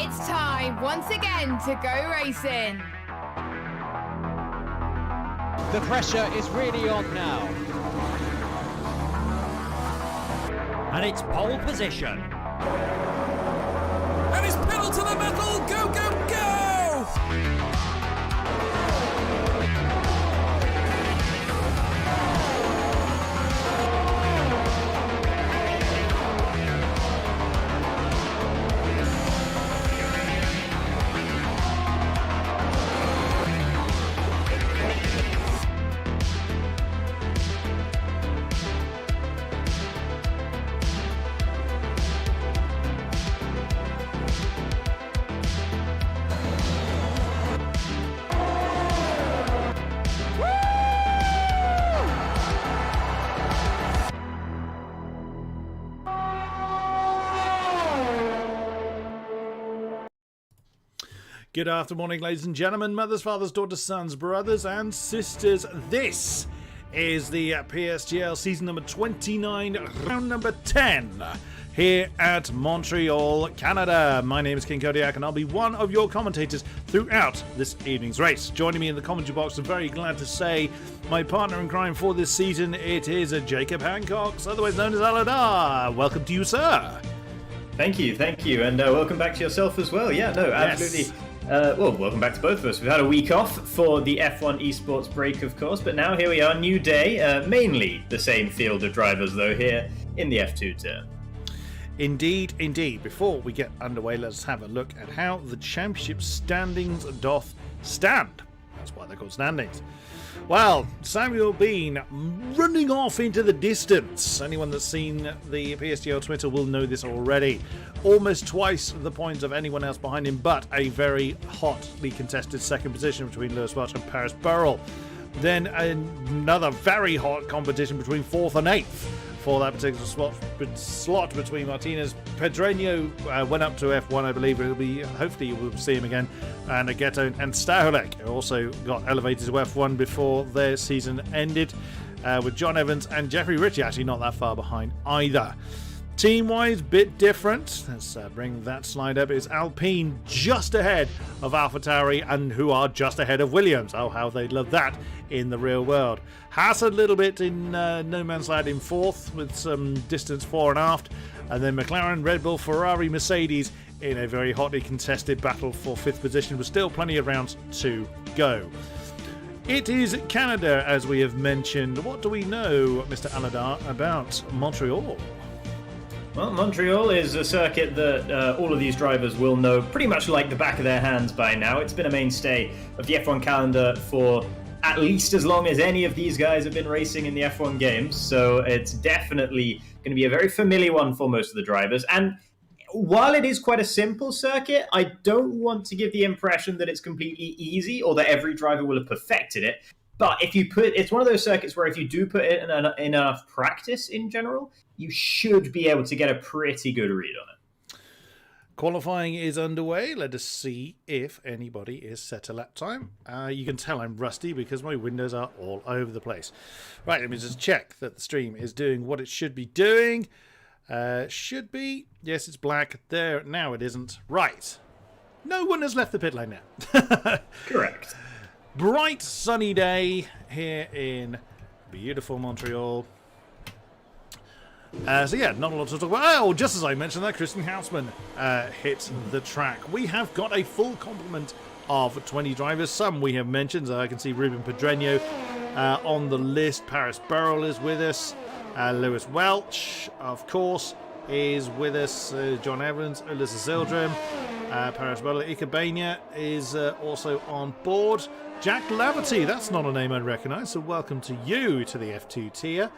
It's time once again to go racing. The pressure is really on now. And it's pole position. And it's pedal to the metal. Go, go, go! Good afternoon, ladies and gentlemen, mothers, fathers, daughters, sons, brothers and sisters. This is the PSGL season number 29, round number 10, here at Montreal, Canada. My name is King Kodiak and I'll be one of your commentators throughout this evening's race. Joining me in the commentary box, I'm very glad to say, my partner in crime for this season, it is Jacob Hancox, otherwise known as Aladar. Welcome to you, sir. Thank you, and welcome back to yourself as well. Yeah, no, absolutely. Yes. Well, welcome back to both of us. We've had a week off for the F1 esports break, of course, but now here we are, new day. Mainly the same field of drivers, though, here in the F2 turn. Indeed, indeed. Before we get underway, let's have a look at how the championship standings doth stand. That's why they're called standings. Well, Samuel Bean running off into the distance. Anyone that's seen the PSGL Twitter will know this already. Almost twice the points of anyone else behind him, but a very hotly contested second position between Lewis Welch and Paris Burrell. Then another very hot competition between 4th and 8th for that particular slot between Martinez. Pedreño went up to F1, I believe. It'll be, hopefully we'll see him again. And Ghetto and Staholek also got elevated to F1 before their season ended, with John Evans and Jeffrey Ritchie actually not that far behind either. Team-wise, bit different. Let's bring that slide up. It's Alpine just ahead of AlphaTauri and who are just ahead of Williams. Oh, how they'd love that in the real world. Haas a little bit in no man's land in 4th with some distance fore and aft. And then McLaren, Red Bull, Ferrari, Mercedes in a very hotly contested battle for 5th position with still plenty of rounds to go. It is Canada, as we have mentioned. What do we know, Mr. Aladar, about Montreal? Well, Montreal is a circuit that all of these drivers will know pretty much like the back of their hands by now. It's been a mainstay of the F1 calendar for at least as long as any of these guys have been racing in the F1 games. So it's definitely going to be a very familiar one for most of the drivers. And while it is quite a simple circuit, I don't want to give the impression that it's completely easy or that every driver will have perfected it. But it's one of those circuits where if you do put it in enough practice in general, you should be able to get a pretty good read on it. Qualifying is underway. Let us see if anybody is set a lap time. You can tell I'm rusty because my windows are all over the place. Right, let me just check that the stream is doing what it should be doing. Should be. Yes, it's black. There. Now it isn't. Right. No one has left the pit lane now. Correct. Bright sunny day here in beautiful Montreal. So yeah, not a lot to talk about. Oh, just as I mentioned that, Christian Hausman hit the track. We have got a full complement of 20 drivers. Some we have mentioned. I can see Ruben Pedreño on the list. Paris Burrell is with us. Lewis Welch, of course, is with us. John Evans, Alyssa Zildrim, Paris Burrell. Ikebania is also on board. Jack Laverty, that's not a name I'd recognise, so welcome to you to the F2 tier.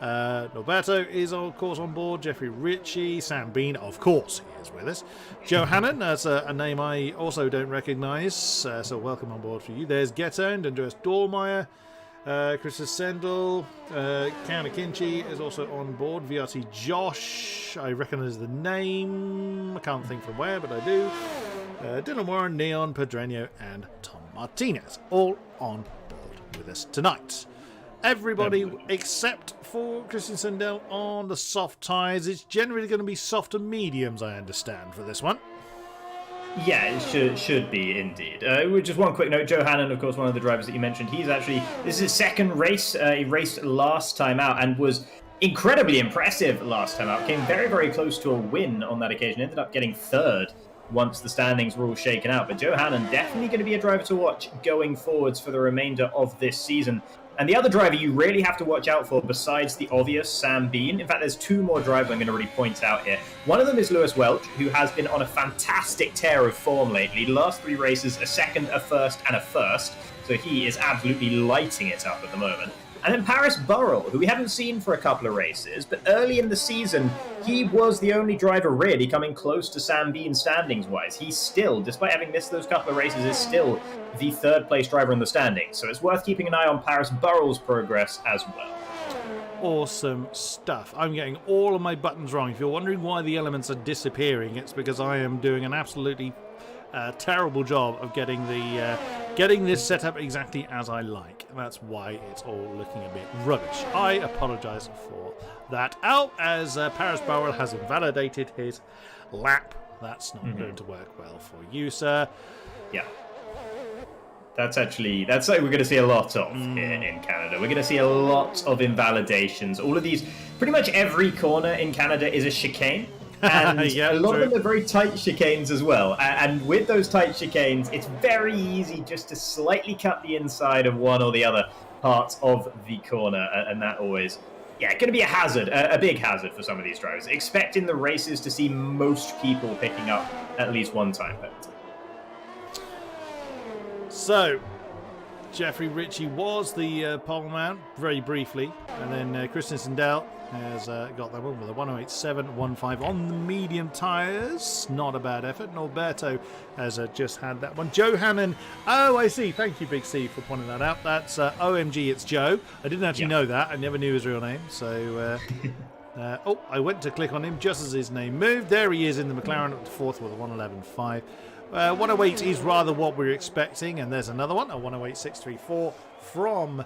Norberto is, of course, on board. Jeffrey Ritchie, Sam Bean, of course, he is with us. Joe Hannon, that's a name I also don't recognise, so welcome on board for you. There's Getone, Andreas Dormeyer, Chris Sendel, Kana Kinchi is also on board. VRT Josh, I recognise the name, I can't think from where, but I do. Dylan Warren, Neon, Pedreño, and Tom Martinez, all on board with us tonight. Everybody except for Christian Sendel on the soft tyres. It's generally going to be soft and mediums, I understand, for this one. Yeah, it should be indeed. Just one quick note: Joe Hannon, of course, one of the drivers that you mentioned, this is his second race. He raced last time out and was incredibly impressive last time out. Came very, very close to a win on that occasion. Ended up getting third once the standings were all shaken out. But Joe Hannon definitely going to be a driver to watch going forwards for the remainder of this season. And the other driver you really have to watch out for, besides the obvious Sam Bean, in fact, there's two more drivers I'm going to really point out here. One of them is Lewis Welch, who has been on a fantastic tear of form lately. The last three races, a second, a first, and a first. So he is absolutely lighting it up at the moment. And then Paris Burrell, who we haven't seen for a couple of races, but early in the season, he was the only driver really coming close to Sam Bean standings-wise. He still, despite having missed those couple of races, is still the third-place driver in the standings. So it's worth keeping an eye on Paris Burrell's progress as well. Awesome stuff. I'm getting all of my buttons wrong. If you're wondering why the elements are disappearing, it's because I am doing an absolutely terrible job of getting this set up exactly as I like. That's why it's all looking a bit rubbish. I apologise for that. As Paris Burrell has invalidated his lap. That's not going to work well for you, sir. Yeah. That's something we're going to see a lot of here in Canada. We're going to see a lot of invalidations. All of these, pretty much every corner in Canada is a chicane. And yeah, a lot of them are very tight chicanes as well. And with those tight chicanes, it's very easy just to slightly cut the inside of one or the other part of the corner. And that always, going to be a hazard, a big hazard for some of these drivers. Expect in the races to see most people picking up at least one time penalty. So, Jeffrey Ritchie was the pole man, very briefly. And then Christian Sindel has got that one with a 108.715 on the medium tyres. Not a bad effort. Norberto has just had that one. Joe Hannon. Oh, I see. Thank you, Big C, for pointing that out. That's OMG, it's Joe. I didn't actually know that. I never knew his real name. So, I went to click on him just as his name moved. There he is in the McLaren at the fourth with a 111.5. 108 is rather what we're expecting. And there's another one, a 108.634 from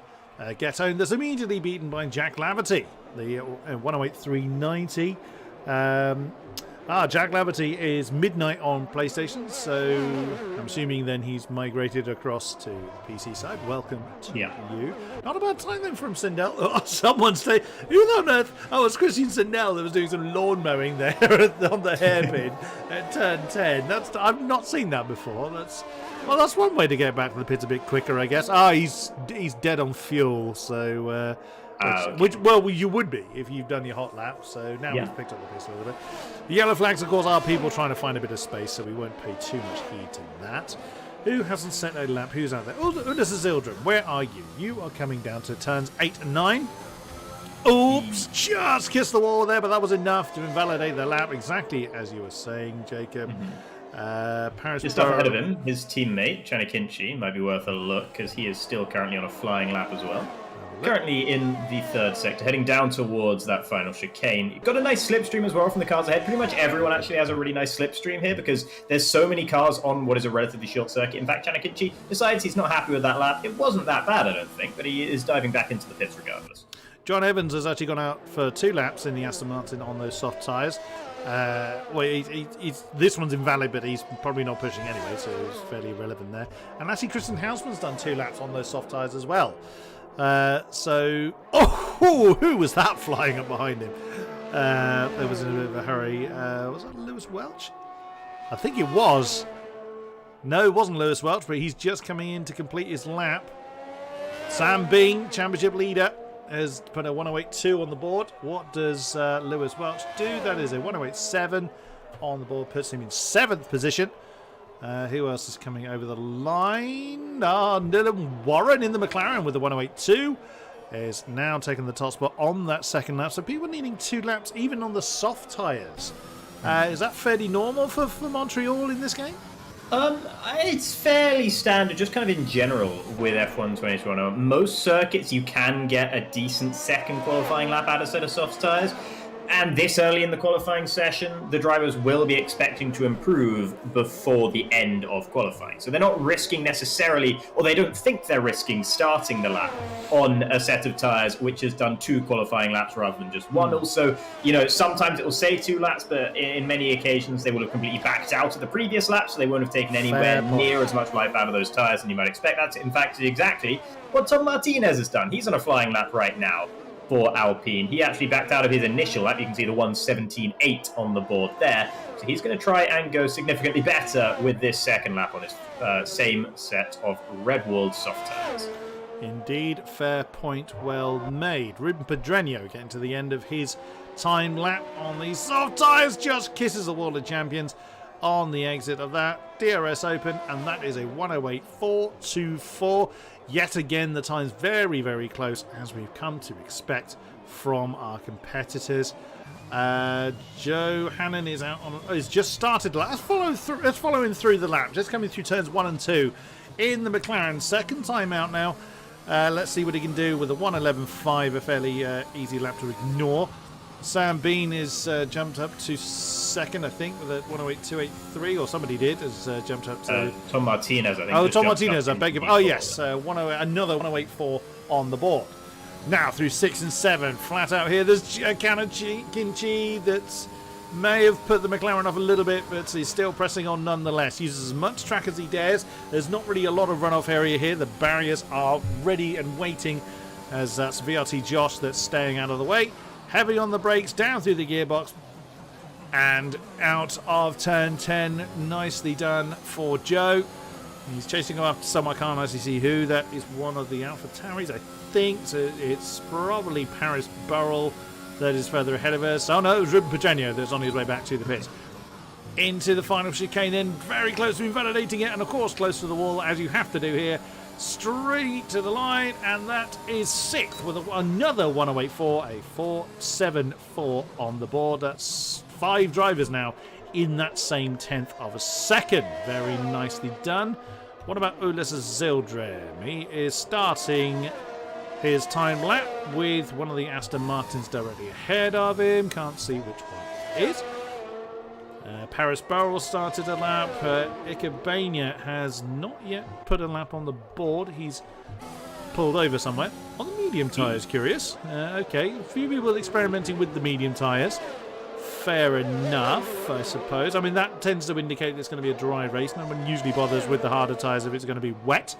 Ghetto. That's immediately beaten by Jack Laverty. The 108.390. Jack Laverty is midnight on PlayStation, so I'm assuming then he's migrated across to the PC side. Welcome to you. Not a bad time then from Sindel. Oh, someone's saying, who on earth? Oh, it's Christian Sindel that was doing some lawn mowing there on the hairpin at turn 10. I've not seen that before. That's one way to get back to the pits a bit quicker, I guess. He's dead on fuel, so. Which you would be if you've done your hot lap, so now we've picked up the pace a little bit. The yellow flags, of course, are people trying to find a bit of space, so we won't pay too much heed to that. Who hasn't set a lap? Who's out there? Oh, this is Ildrum. Where are you? You are coming down to turns 8 and 9. Oops, just kissed the wall there, but that was enough to invalidate the lap, exactly as you were saying, Jacob. Paris just up ahead of him, his teammate, Chanakinchi, might be worth a look, because he is still currently on a flying lap as well. Currently in the third sector, heading down towards that final chicane. Got a nice slipstream as well from the cars ahead. Pretty much everyone actually has a really nice slipstream here because there's so many cars on what is a relatively short circuit. In fact, Chanakinchi decides he's not happy with that lap. It wasn't that bad, I don't think, but he is diving back into the pits regardless. John Evans has actually gone out for 2 laps in the Aston Martin on those soft tyres. This one's invalid, but he's probably not pushing anyway, so it's fairly irrelevant there. And actually, Christian Hausmann's done 2 laps on those soft tyres as well. Who was that flying up behind him? There was in a bit of a hurry. Was that Lewis Welch? I think it was. No, it wasn't Lewis Welch, but he's just coming in to complete his lap. Sam Bean, championship leader, has put a 108.2 on the board. What does Lewis Welch do? That is a 108.7 on the board, puts him in 7th position. Who else is coming over the line? Dylan Warren in the McLaren with the 108.2 is now taking the top spot on that second lap. So people needing 2 laps even on the soft tyres. Is that fairly normal for Montreal in this game? It's fairly standard, just kind of in general with F1 2021. Most circuits you can get a decent second qualifying lap out of set of soft tyres. And this early in the qualifying session, the drivers will be expecting to improve before the end of qualifying. So they're not risking necessarily, or they don't think they're risking starting the lap on a set of tyres which has done 2 qualifying laps rather than just 1. Also, sometimes it will say 2 laps, but in many occasions they will have completely backed out of the previous lap, so they won't have taken anywhere near as much life out of those tyres than you might expect. That's, in fact, exactly what Tom Martinez has done. He's on a flying lap right now for Alpine. He actually backed out of his initial lap. You can see the 1:17.8 on the board there. So he's going to try and go significantly better with this second lap on his same set of Redwall soft tyres. Indeed, fair point well made. Ruben Pedreño getting to the end of his time lap on these soft tyres, just kisses the wall of champions on the exit of that DRS Open, and that is a 108.424. Yet again, the time's very, very close, as we've come to expect from our competitors. Joe Hannon is out on. He's just started. Let's follow him through the lap. Just coming through turns 1 and 2 in the McLaren. Second time out now. Let's see what he can do with a 1:11.5, a fairly easy lap to ignore. Sam Bean is jumped up to second, I think, with a 108.283, or somebody did, has jumped up to... Tom Martinez, I think. Oh, Tom Martinez, I beg your pardon. Oh, yes, another 108.4 on the board. Now, through 6 and 7, flat out here, there's Kinchi that may have put the McLaren off a little bit, but he's still pressing on nonetheless. Uses as much track as he dares. There's not really a lot of runoff area here. The barriers are ready and waiting, as that's VRT Josh that's staying out of the way. Heavy on the brakes, down through the gearbox, and out of turn 10. Nicely done for Joe. He's chasing him after some, I can't actually see who. That is one of the Alpha Tauris, I think. So it's probably Paris Burrell that is further ahead of us. Oh no, it was Ruben Pedreño that's on his way back to the pits. Into the final chicane then, very close to invalidating it, and of course close to the wall, as you have to do here. Straight to the line, and that is 6th with another 108.4, a 4.74 on the board. That's 5 drivers now in that same 10th of a second. Very nicely done. What about Ulysses Zildjian? He is starting his time lap with one of the Aston Martins directly ahead of him. Can't see which one it is. Paris Burrell started a lap. Ikebania has not yet put a lap on the board. He's pulled over somewhere. On the medium tyres, curious. Okay, a few people experimenting with the medium tyres. Fair enough, I suppose. I mean, that tends to indicate it's going to be a dry race. No one usually bothers with the harder tyres if it's going to be wet.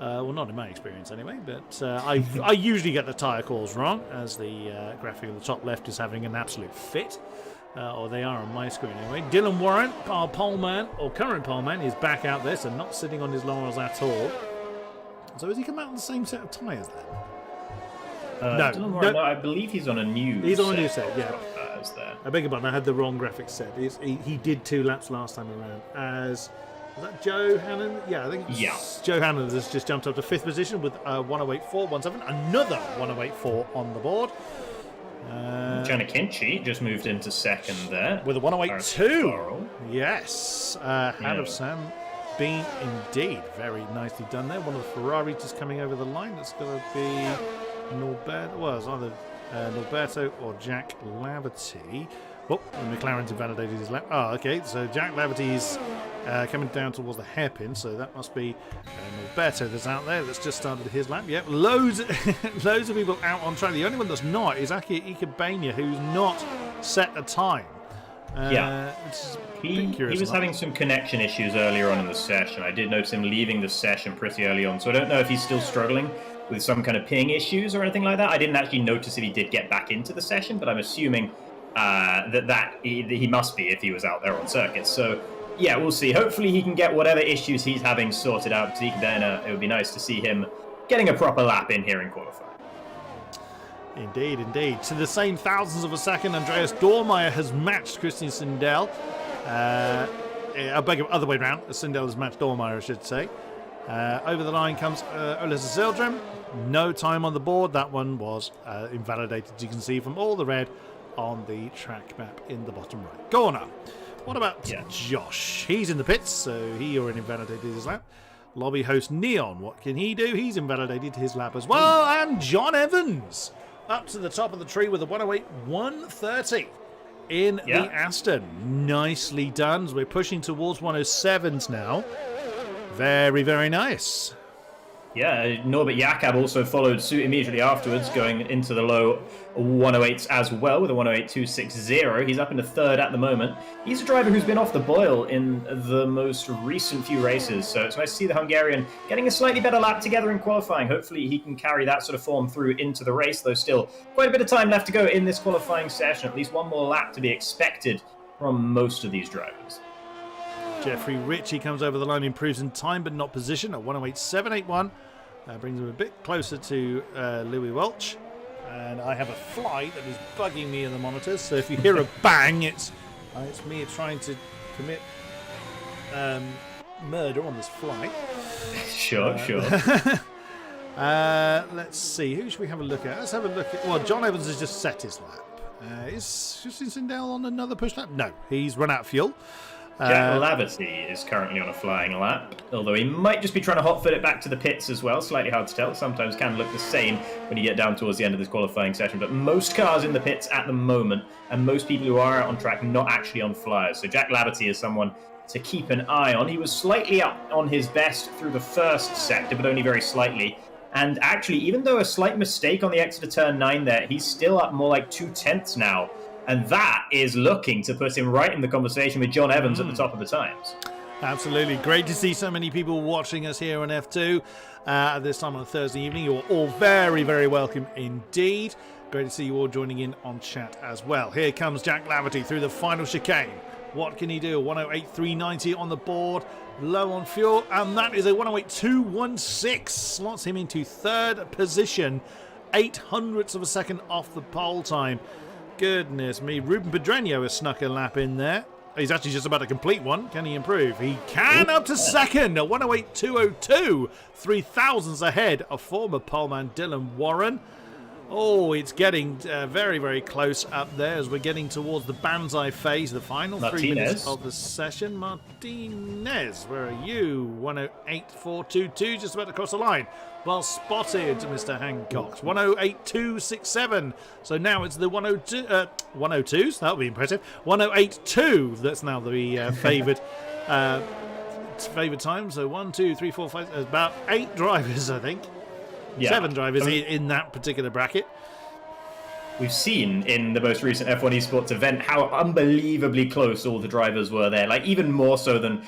Well, not in my experience anyway, but I usually get the tyre calls wrong, as the graphic on the top left is having an absolute fit. Or they are on my screen anyway. Dylan Warren, our poleman, or current poleman, is back out there, so not sitting on his laurels at all. So has he come out on the same set of tyres then? No, Dylan Warren, no, I believe he's on a new He's on a new set, yeah. There. I beg your pardon, I had the wrong graphics set. He did 2 laps last time around. Was that Joe Hannon? Yeah, I think Joe Hannon has just jumped up to 5th position with 108.417. Another 108.4 on the board. Gianna Kinchi just moved into 2nd there. With a 108.2. Yes. Ahead of Sam Bean, indeed. Very nicely done there. One of the Ferraris just coming over the line. That's going to be Norberto. Well, it's either Norberto or Jack Laverty. Oh, the McLaren's invalidated his lap. Oh, okay. So Jack Laverty's coming down towards the hairpin. So that must be Norberto that's out there that's just started his lap. Yep, loads of people out on track. The only one that's not is Aki Ikebania, who's not set a time. He was having some connection issues earlier on in the session. I did notice him leaving the session pretty early on, so I don't know if he's still struggling with some kind of ping issues or anything like that. I didn't actually notice if he did get back into the session, but I'm assuming that he must be if he was out there on circuit. So yeah, we'll see. Hopefully he can get whatever issues he's having sorted out, because it would be nice to see him getting a proper lap in here in qualifying. Indeed, indeed. To the same thousandths of a second, Andreas Dormeyer has matched Christian Sindel. I beg your other way round. Sindel has matched Dormeyer, I should say. Over the line comes Ulysses Zildjian. No time on the board. That one was invalidated, as you can see from all the red on the track map in the bottom right corner. What about Josh? He's in the pits, so he already invalidated his lap. Lobby host Neon, what can he do? He's invalidated his lap as well. And John Evans up to the top of the tree with a 108 130 in the Aston. Nicely done. As we're pushing towards 107s now. Very, very nice. Yeah, Norbert Jakob also followed suit immediately afterwards, going into the low 108s as well with a 108.260. He's up into third at the moment. He's a driver who's been off the boil in the most recent few races, so it's nice to see the Hungarian getting a slightly better lap together in qualifying. Hopefully he can carry that sort of form through into the race, though still quite a bit of time left to go in this qualifying session. At least one more lap to be expected from most of these drivers. Jeffrey Ritchie comes over the line, improves in time but not position at 108.781. Brings him a bit closer to Louis Welch. And I have a fly that is bugging me in the monitors, so if you hear a bang, it's me trying to commit murder on this fly. Sure. Let's see, who should we have a look at? Let's have a look at... Well, John Evans has just set his lap. Is Justin Sindel on another push lap? No, he's run out of fuel. Jack Laverty is currently on a flying lap, although he might just be trying to hotfoot it back to the pits as well. Slightly hard to tell. Sometimes can look the same when you get down towards the end of this qualifying session. But most cars in the pits at the moment, and most people who are out on track, not actually on flyers. So Jack Laverty is someone to keep an eye on. He was slightly up on his best through the first sector, but only very slightly. And actually, even though a slight mistake on the exit of turn 9 there, he's still up more like 2/10 now. And that is looking to put him right in the conversation with John Evans at the top of the times. Absolutely. Great to see so many people watching us here on F2 at this time on a Thursday evening. You're all very, very welcome indeed. Great to see you all joining in on chat as well. Here comes Jack Laverty through the final chicane. What can he do? 108.390 on the board. Low on fuel. And that is a 108.216. Slots him into third position. 0.08 of a second off the pole time. Goodness me. Ruben Pedreño has snuck a lap in there. He's actually just about to complete one. Can he improve? He can, up to second at 108.202. 3,000s ahead of former poleman Dylan Warren. Oh, it's getting very, very close up there as we're getting towards the Banzai phase, the final 3 minutes of the session. Martinez, where are you? 108.422, just about to cross the line. Well spotted, Mr. Hancock. 108.267. So now it's the 102s. That would be impressive. 108.2. That's now the favoured time. So 1, 2, 3, 4, 5. There's about 8 drivers, I think. Yeah. 7 drivers in that particular bracket. We've seen in the most recent F1 Esports event how unbelievably close all the drivers were there. Like, even more so than,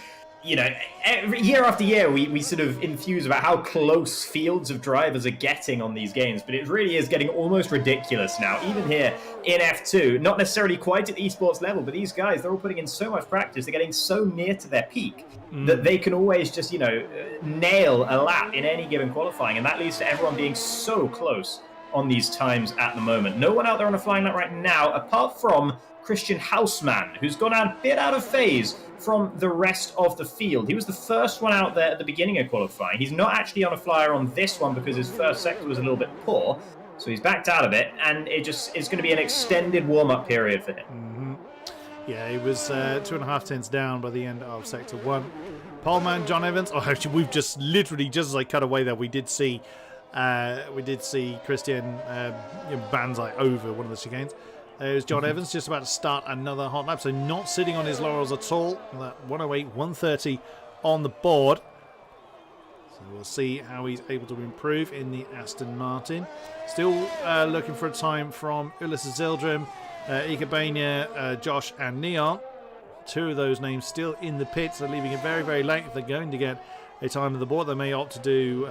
year after year, we sort of enthuse about how close fields of drivers are getting on these games. But it really is getting almost ridiculous now, even here in F2. Not necessarily quite at the esports level, but these guys, they're all putting in so much practice. They're getting so near to their peak that they can always just, nail a lap in any given qualifying. And that leads to everyone being so close on these times at the moment. No one out there on a flying lap right now, apart from Christian Hausmann, who's gone a bit out of phase from the rest of the field. He was the first one out there at the beginning of qualifying. He's not actually on a flyer on this one because his first sector was a little bit poor. So he's backed out of it, and it just is going to be an extended warm-up period for him. Yeah, he was 2.5 tenths down by the end of Sector 1. Poleman John Evans. Oh, actually, we've just as I cut away there, we did see Christian Banzai over one of the chicanes. There's John Evans just about to start another hot lap, so not sitting on his laurels at all. That 108, 130 on the board. So we'll see how he's able to improve in the Aston Martin. Still looking for a time from Ulysses Zildrum, Ika Bania, Josh and Neon. 2 of those names still in the pits. They're leaving it very, very late. If they're going to get a time on the board, they may opt to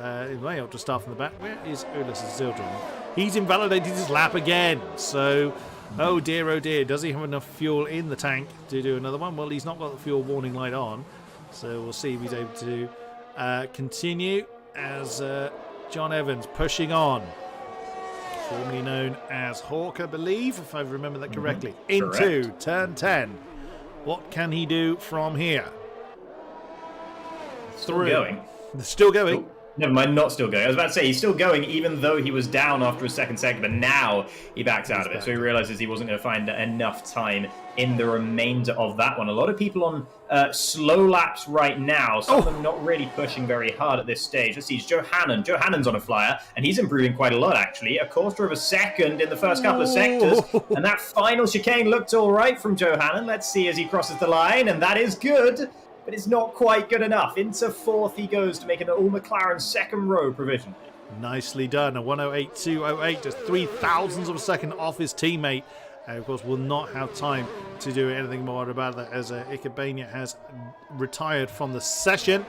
start from the back. Where is Ulysses Zildrum? He's invalidated his lap again. So, oh dear, does he have enough fuel in the tank to do another one? Well, he's not got the fuel warning light on, so we'll see if he's able to continue as John Evans pushing on, formerly known as Hawk, I believe, if I remember that correctly, into turn 10. What can he do from here? Still going. Still going? Never mind, not still going. I was about to say, he's still going even though he was down after his second second, but now he backs out of it. So he realizes he wasn't going to find enough time in the remainder of that one. A lot of people on slow laps right now, some of them not really pushing very hard at this stage. Let's see, it's Johannan. Johannan's on a flyer, and he's improving quite a lot, actually. A quarter of a second in the first couple of sectors, and that final chicane looked all right from Johannan. Let's see as he crosses the line, and that is good. But it's not quite good enough. Into fourth he goes to make an all-McLaren second row provision. Nicely done. A 108.208, just 0.003 of a second off his teammate. Of course, will not have time to do anything more about that as Ikebania has retired from the session.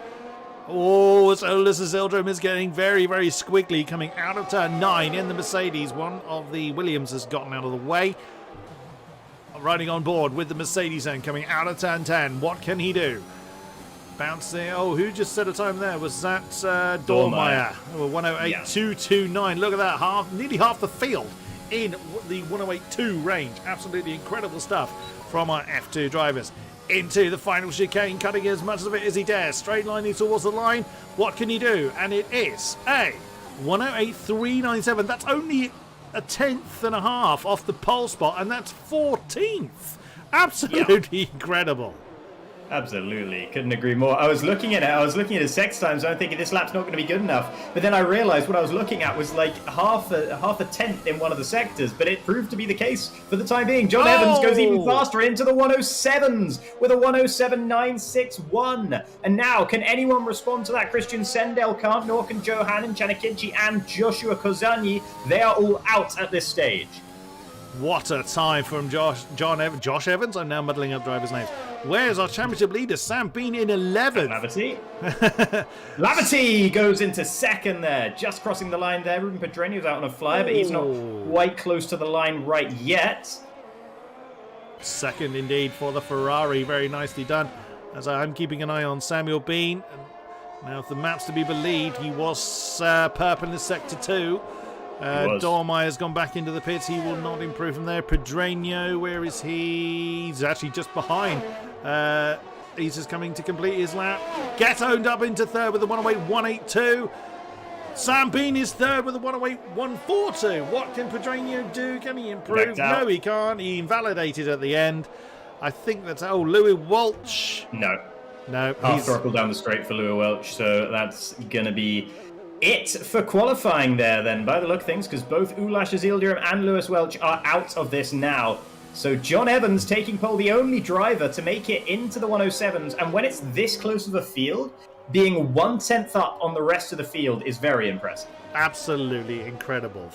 Oh, so Ulysses Ildrim is getting very, very squiggly coming out of turn 9 in the Mercedes. One of the Williams has gotten out of the way. Riding on board with the Mercedes then coming out of turn 10. What can he do? Bouncing. Oh, who just set a time there? Was that Dormeyer? 108.229. Look at that. Nearly half the field in the 108.2 range. Absolutely incredible stuff from our F2 drivers. Into the final chicane, cutting as much of it as he dares. Straight lining towards the line. What can he do? And it is a 108.397. That's only a tenth and a half off the pole spot, and that's 14th. Absolutely incredible. Absolutely, couldn't agree more. I was looking at it. I was looking at his sex times. I'm thinking this lap's not going to be good enough. But then I realised what I was looking at was like half a tenth in one of the sectors. But it proved to be the case for the time being. John Evans goes even faster into the 107s with a 107.961. And now, can anyone respond to that? Christian Sendel can't, nor can Johannan, Chanakinchi, and Joshua Kozani. They are all out at this stage. What a time from Josh Evans. I'm now muddling up drivers' names. Where's our championship leader? Sam Bean in 11th. Lavity goes into second there, just crossing the line there. Ruben Pedreño's out on a flyer, but he's not quite close to the line right yet. Second indeed for the Ferrari. Very nicely done. As I'm keeping an eye on Samuel Bean. Now, if the map's to be believed, he was purple in sector 2. Dormeyer has gone back into the pits. He will not improve from there. Pedreño, where is he? He's actually just behind. He's just coming to complete his lap. Get owned up into third with a 108.182. Sam Bean is third with a 108.142. What can Pedreño do? Can he improve? No, he can't. He invalidated at the end. I think that's... Oh, Louis Welch. No. He's throttle down the straight for Louis Welch, so that's going to be it for qualifying there then, by the look of things, because both Ulysses Ildrim and Louis Welch are out of this now. So John Evans taking pole, the only driver to make it into the 107s, and when it's this close of a field, being 1/10 up on the rest of the field is very impressive. Absolutely incredible.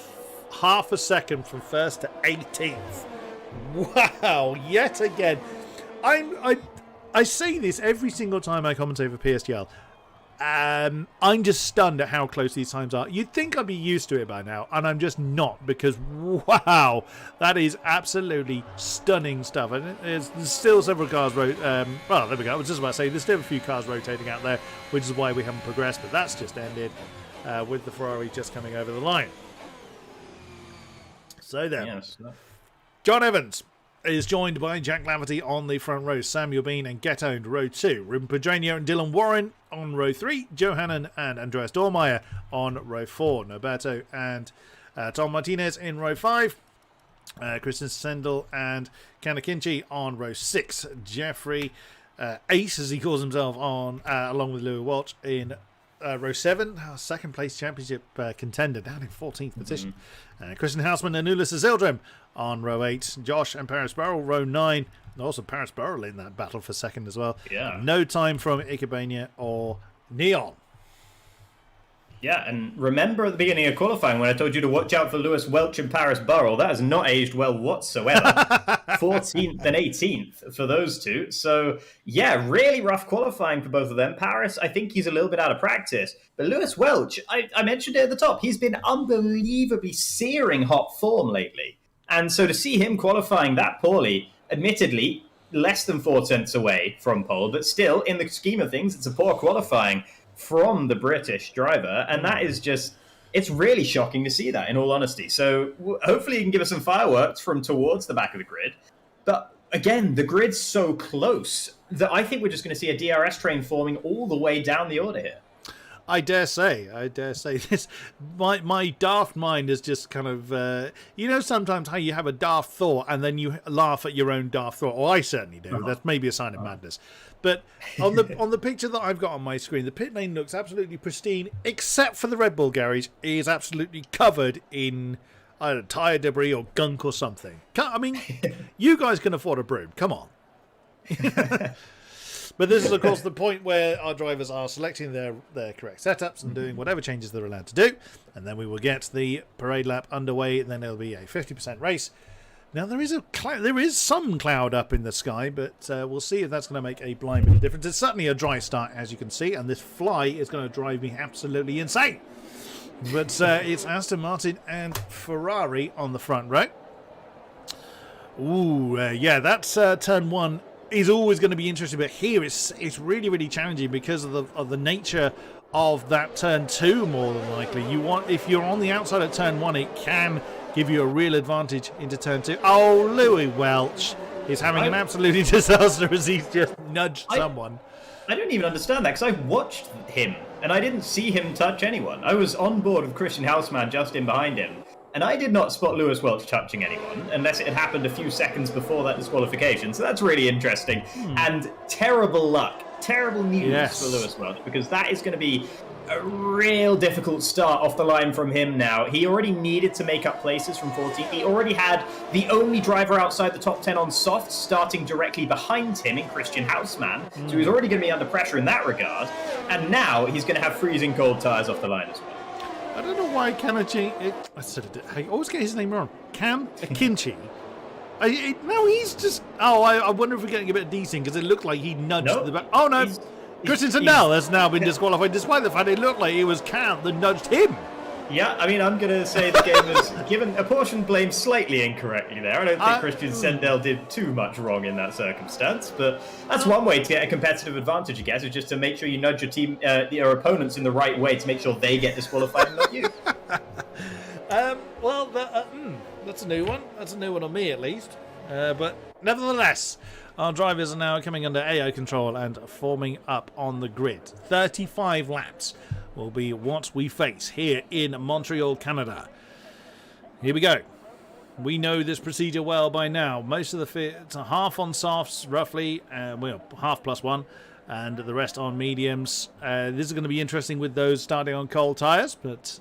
Half a second from first to 18th. Wow, yet again. I say this every single time I commentate for PSGL. I'm just stunned at how close these times are. You'd think I'd be used to it by now, and I'm just not, because wow, that is absolutely stunning stuff. And there's still several cars well, there we go. I was just about to say there's still a few cars rotating out there, which is why we haven't progressed, but that's just ended with the Ferrari just coming over the line. So then, yes. John Evans is joined by Jack Laverty on the front row, Samuel Bean and Get Owned row 2, Ruben Pedreño and Dylan Warren on row 3, Johannan and Andreas Dormeyer on row 4, Norberto and Tom Martinez in row 5, Christian Sendel and Kanakinchi on row 6, Jeffrey Ace, as he calls himself, on along with Louis Welch in row 7, second place championship contender down in 14th position. Christian Hausman and Ulysses Ildrim on row 8. Josh and Paris Burrell row 9. Also Paris Burrell in that battle for second as well. Yeah. No time from Ikebania or Neon. Yeah, and remember at the beginning of qualifying when I told you to watch out for Louis Welch and Paris Burrell? That has not aged well whatsoever. 14th and 18th for those two. So, yeah, really rough qualifying for both of them. Paris, I think he's a little bit out of practice. But Louis Welch, I mentioned it at the top, he's been unbelievably searing hot form lately. And so to see him qualifying that poorly, admittedly, less than 4 tenths away from pole, but still, in the scheme of things, it's a poor qualifying from the British driver, and that is just, it's really shocking to see that, in all honesty. So hopefully he can give us some fireworks from towards the back of the grid. But again, the grid's so close that I think we're just going to see a DRS train forming all the way down the order here. I dare say this. My daft mind is just kind of, sometimes how you have a daft thought and then you laugh at your own daft thought. Or I certainly do. That's maybe a sign of madness. But on the picture that I've got on my screen, the pit lane looks absolutely pristine, except for the Red Bull garage. It is absolutely covered in either tyre debris or gunk or something. I mean, you guys can afford a broom. Come on. But this is, of course, the point where our drivers are selecting their correct setups and doing whatever changes they're allowed to do. And then we will get the parade lap underway. And then it'll be a 50% race. Now, there is some cloud up in the sky, but we'll see if that's going to make a blind bit of difference. It's certainly a dry start, as you can see. And this fly is going to drive me absolutely insane. But it's Aston Martin and Ferrari on the front row. Ooh, yeah, that's turn one. Is always going to be interesting, but here it's really, really challenging because of the nature of that turn two. More than likely, if you're on the outside of turn one, it can give you a real advantage into turn two. Oh, Louis Welch is having an absolutely disaster as he's just nudged someone. I don't even understand that because I watched him and I didn't see him touch anyone. I was on board with Christian Hausmann just in behind him. And I did not spot Lewis Welch touching anyone, unless it had happened a few seconds before that disqualification. So that's really interesting. And terrible luck, terrible news for Lewis Welch, because that is going to be a real difficult start off the line from him now. He already needed to make up places from 14th. He already had the only driver outside the top 10 on softs starting directly behind him in Christian Hausmann. So he's already going to be under pressure in that regard. And now he's going to have freezing cold tyres off the line as well. I don't know why Kanachi. I always get his name wrong. Akinci. No, he's just. Oh, I wonder if we're getting a bit decent because it looked like he nudged the back. Oh no, Christian Sandell has now been disqualified, despite the fact it looked like it was Cam that nudged him. Yeah, I mean, I'm going to say the game was given a portion blame slightly incorrectly there. I don't think Christian Sandell did too much wrong in that circumstance, but that's one way to get a competitive advantage, I guess, is just to make sure you nudge your team, your opponents in the right way to make sure they get disqualified and not you. That's a new one. That's a new one on me, at least. But nevertheless, our drivers are now coming under AO control and forming up on the grid. 35 laps will be what we face here in Montreal, Canada. Here we go. We know this procedure well by now. Most of the fits are half on softs, roughly, half plus one, and the rest on mediums. This is going to be interesting with those starting on cold tyres, but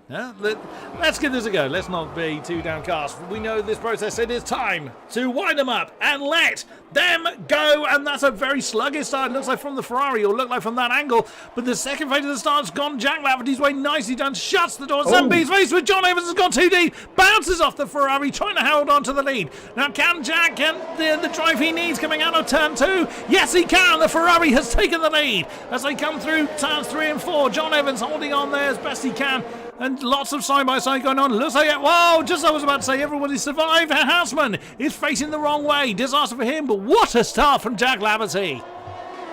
let's give this a go. Let's not be too downcast. We know this process. It is time to wind them up and let them go. And that's a very sluggish start. It looks like from the Ferrari, or look like from that angle. But the second phase of the start's gone. Jack Lafferty's way nicely done. Shuts the door. Zambi's face with John Evans has gone too deep. Bounces off the Ferrari, trying to hold on to the lead. Now can Jack get the drive he needs coming out of turn two? Yes, he can. The Ferrari has taken the lead as they come through turns 3 and 4. John Evans holding on there as best he can. And lots of side-by-side going on. Looks like, whoa, just as I was about to say, everybody survived. Houseman is facing the wrong way. Disaster for him, but what a start from Jack Lafferty.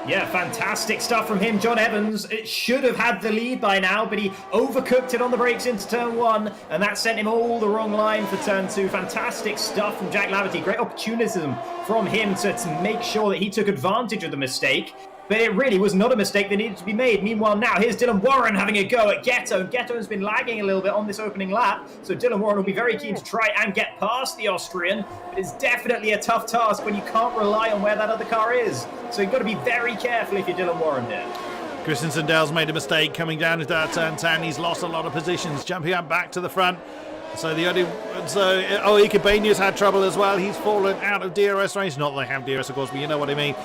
Yeah, fantastic stuff from him. John Evans should have had the lead by now, but he overcooked it on the brakes into turn 1, and that sent him all the wrong line for turn 2. Fantastic stuff from Jack Lafferty. Great opportunism from him to make sure that he took advantage of the mistake. But it really was not a mistake that needed to be made. Meanwhile, now here's Dylan Warren having a go at Ghetto. Ghetto's been lagging a little bit on this opening lap, so Dylan Warren will be very keen to try and get past the Austrian. But it's definitely a tough task when you can't rely on where that other car is. So you've got to be very careful if you're Dylan Warren here. Christian Sandell's made a mistake coming down into that turn 10. He's lost a lot of positions, jumping up back to the front. Ikebania's had trouble as well. He's fallen out of DRS range. Not that they have DRS, of course, but you know what I mean.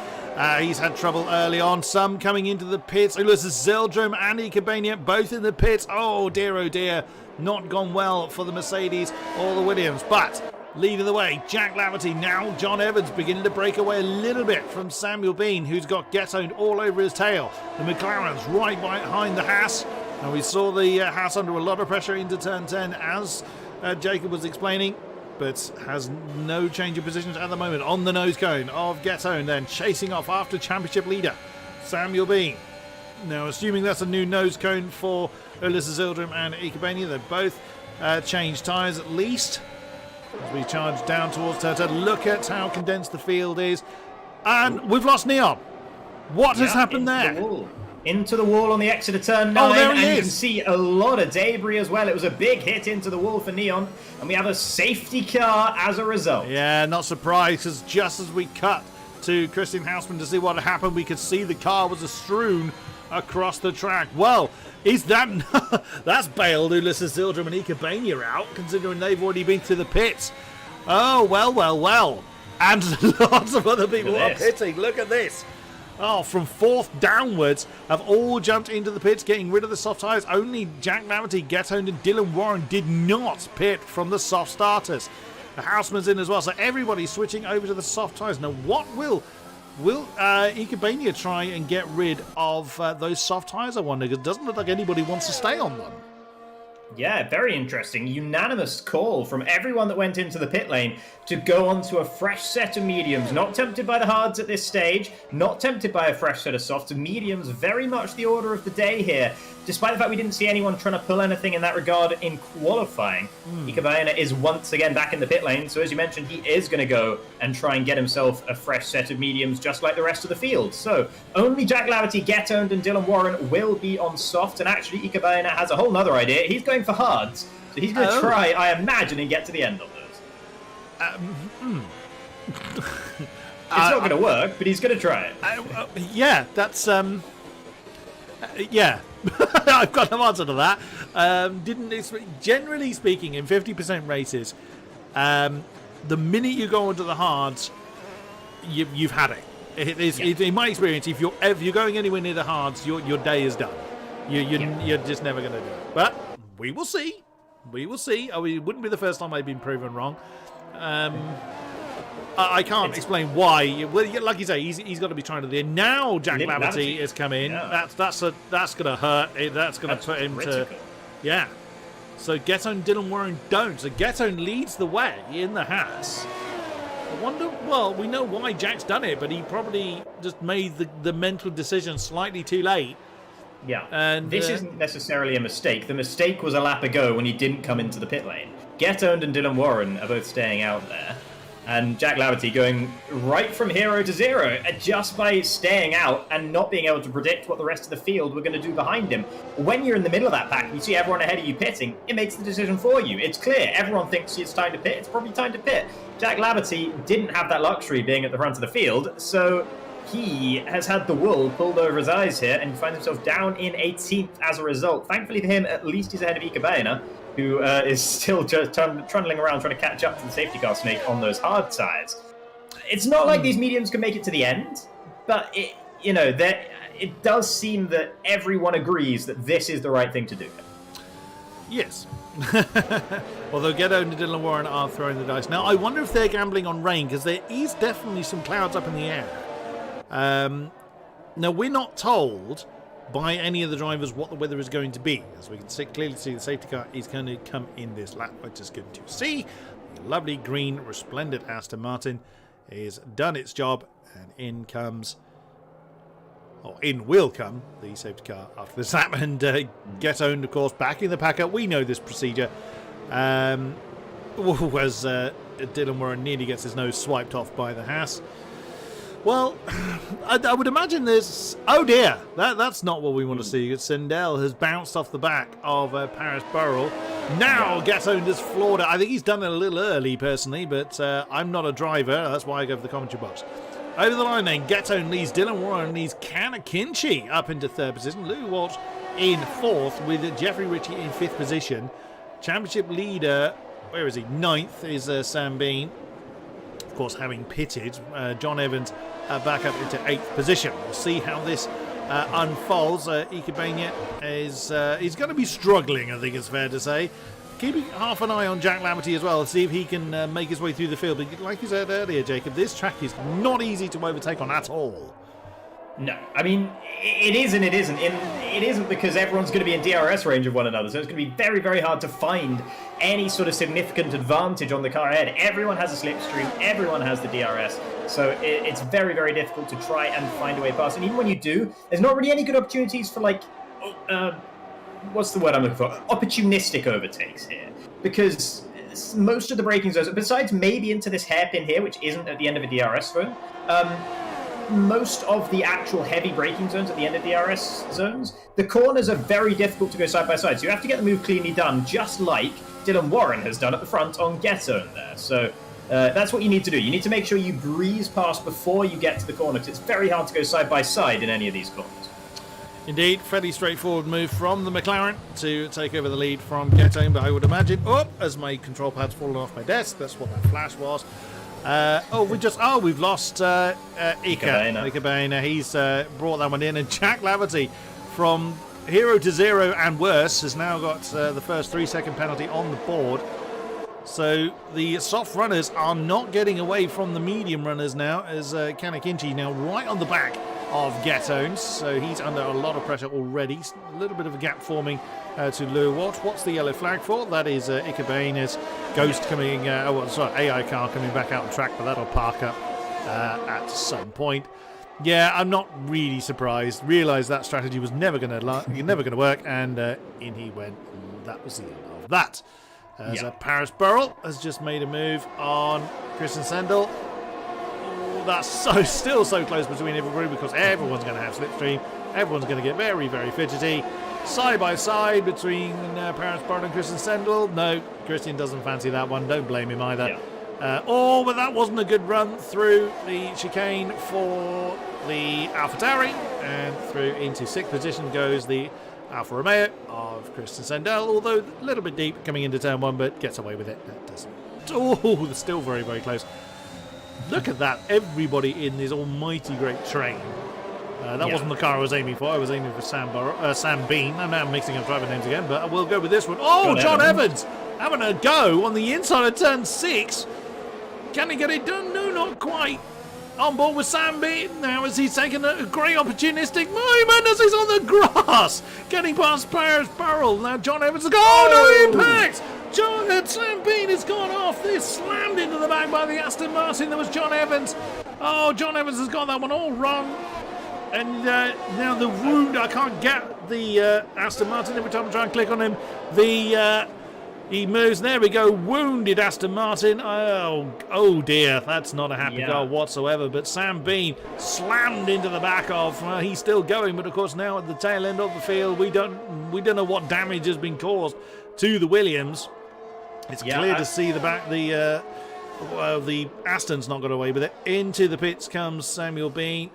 He's had trouble early on. Some coming into the pits. Ulysses Zildrum and Ikebania both in the pits. Oh dear. Not gone well for the Mercedes or the Williams. But leading the way, Jack Lafferty. Now John Evans beginning to break away a little bit from Samuel Bean, who's got Ghetto all over his tail. The McLaren's right behind the Haas. And we saw the Haas under a lot of pressure into turn 10 as Jacob was explaining, but has no change of positions at the moment on the nose cone of Ghetto, and then chasing off after championship leader Samuel Bean. Now, assuming that's a new nose cone for Ulysses Zildrum and Ikebania, they've both changed tyres at least. As we charge down towards turn 10, look at how condensed the field is. And we've lost Neon. What has happened there? into the wall on the exit of turn 9. Oh, there he and is. you can see a lot of debris as well. It was a big hit into the wall for Neon, and we have a safety car as a result. Yeah, not surprised, because just as we cut to Christian Hausman to see what happened, we could see the car was strewn across the track. Well, is that... that's bailed Ulysses Zildrum and Ikebania out, considering they've already been to the pits. Oh, well. And lots of other people are pitting. Look at this. Oh, from 4th downwards have all jumped into the pits, getting rid of the soft tyres. Only Jack Laverty, Ghetto, and Dylan Warren did not pit from the soft starters. The Houseman's in as well, so everybody's switching over to the soft tyres. Now, what will Ikebania try and get rid of those soft tyres, I wonder? Because it doesn't look like anybody wants to stay on them. Yeah, very interesting. Unanimous call from everyone that went into the pit lane to go onto a fresh set of mediums. Not tempted by the hards at this stage, not tempted by a fresh set of softs. Mediums, very much the order of the day here. Despite the fact we didn't see anyone trying to pull anything in that regard in qualifying, Ikebayana is once again back in the pit lane. So as you mentioned, he is going to go and try and get himself a fresh set of mediums, just like the rest of the field. So only Jack Laverty, Ghetto, and Dylan Warren will be on soft. And actually, Ikebayana has a whole nother idea. He's going for hards. So he's going to try, I imagine, and get to the end of those. It's not going to work, but he's going to try it. Yeah, that's... yeah. I've got no answer to that. Generally speaking, in 50% races, the minute you go into the hards, you've had it. In my experience, if you're going anywhere near the hards, your day is done. You're just never going to do it. But we will see. We will see. Oh, it wouldn't be the first time I've been proven wrong. I can't explain why. Well, like you say, he's got to be trying to the end. Now Jack Laverty has come in. Yeah. That's going to hurt. That's going to put him critical. Yeah. So Ghetto and Dylan Warren don't. So Ghetto leads the way in the Haas. I wonder. Well, we know why Jack's done it, but he probably just made the mental decision slightly too late. Yeah. And this isn't necessarily a mistake. The mistake was a lap ago when he didn't come into the pit lane. Ghetto and Dylan Warren are both staying out there. And Jack Laverty going right from hero to zero just by staying out and not being able to predict what the rest of the field were going to do behind him. When you're in the middle of that pack and you see everyone ahead of you pitting, it makes the decision for you. It's clear. Everyone thinks it's time to pit. It's probably time to pit. Jack Laverty didn't have that luxury being at the front of the field, so he has had the wool pulled over his eyes here and finds himself down in 18th as a result. Thankfully for him, at least he's ahead of Ikebayana, who is still just trundling around trying to catch up to the safety car snake on those hard tyres. It's not like these mediums can make it to the end, but it does seem that everyone agrees that this is the right thing to do. Yes. Although Ghetto and Dylan Warren are throwing the dice. Now, I wonder if they're gambling on rain, because there is definitely some clouds up in the air. Now, we're not told by any of the drivers what the weather is going to be. As we can clearly see, the safety car is going to come in this lap, which is good to see. The lovely green, resplendent Aston Martin is done its job, and in will come the safety car after this lap, and Ghetto, of course, back in the pack up. We know this procedure. As Dylan Warren nearly gets his nose swiped off by the Haas. Well, I would imagine there's... Oh dear, that's not what we want to see. Sendell has bounced off the back of Paris Burrell. Now Ghetto just floored it. I think he's done it a little early, personally, but I'm not a driver. That's why I go for the commentary box. Over the line then, Ghetto leads Dylan Warren, leads Kanakinchi up into 3rd position. Lou Walsh in 4th with Jeffrey Ritchie in 5th position. Championship leader, where is he? 9th is Sam Bean. Of course, having pitted, John Evans back up into 8th position. We'll see how this unfolds. Ikebania is he's going to be struggling, I think it's fair to say. Keeping half an eye on Jack Laverty as well, see if he can make his way through the field. But like you said earlier, Jacob, this track is not easy to overtake on at all. No, I mean, it is and it isn't. It isn't because everyone's going to be in DRS range of one another, so it's going to be very, very hard to find any sort of significant advantage on the car ahead. Everyone has a slipstream, everyone has the DRS, so it's very, very difficult to try and find a way past. And even when you do, there's not really any good opportunities for, like, what's the word I'm looking for? Opportunistic overtakes here, because most of the braking zones, besides maybe into this hairpin here, which isn't at the end of a DRS zone, most of the actual heavy braking zones at the end of DRS zones, the corners are very difficult to go side by side. So you have to get the move cleanly done, just like Dylan Warren has done at the front on Get Zone there. So that's what you need to do. You need to make sure you breeze past before you get to the corner, because it's very hard to go side by side in any of these corners. Indeed, fairly straightforward move from the McLaren to take over the lead from Getone, but I would imagine, as my control pad's fallen off my desk, that's what that flash was. We've lost Ika Baena. He's brought that one in, and Jack Laverty from 0 to 0 and worse has now got the first 3-second penalty on the board. So the soft runners are not getting away from the medium runners now, as Kanakinchi now right on the back of Getone, so he's under a lot of pressure already. A little bit of a gap forming to Lure Watch. What's the yellow flag for? That is Ikabane's Ghost coming, AI car coming back out on track, but that'll park up at some point. Yeah, I'm not really surprised. Realised that strategy was never going to work, and in he went. That was the end of that. As Paris Burrell has just made a move on Christian Sendel. That's still so close between everybody, because everyone's going to have slipstream. Everyone's going to get very, very fidgety. Side by side between Paris Burrell and Christian Sendel. No, Christian doesn't fancy that one. Don't blame him either. But that wasn't a good run through the chicane for the AlphaTauri, and through into 6th position goes the Alfa Romeo of Christian Sendel, although a little bit deep coming into turn 1, but gets away with it. That doesn't. Still very, very close. Look at that, everybody in this almighty great train. That wasn't the car I was aiming for. I was aiming for Sam Bean. I'm now mixing up driver names again, but we'll go with this one. John Evans having a go on the inside of turn 6. Can he get it done? No, not quite. On board with Sam Bean now, as he's taking a great opportunistic moment as he's on the grass, getting past Paris Burrell. Now John Evans has gone. No impact! Sam Bean has gone off. They're slammed into the back by the Aston Martin. There was John Evans. John Evans has got that one all wrong. And now the wound, I can't get the Aston Martin every time I try and click on him. He moves. There we go. Wounded Aston Martin. Oh dear. That's not a happy goal whatsoever. But Sam Bean slammed into the back of. He's still going, but of course now at the tail end of the field, we don't know what damage has been caused to the Williams. It's clear to see the back. The Aston's not got away with it. Into the pits comes Samuel Bean.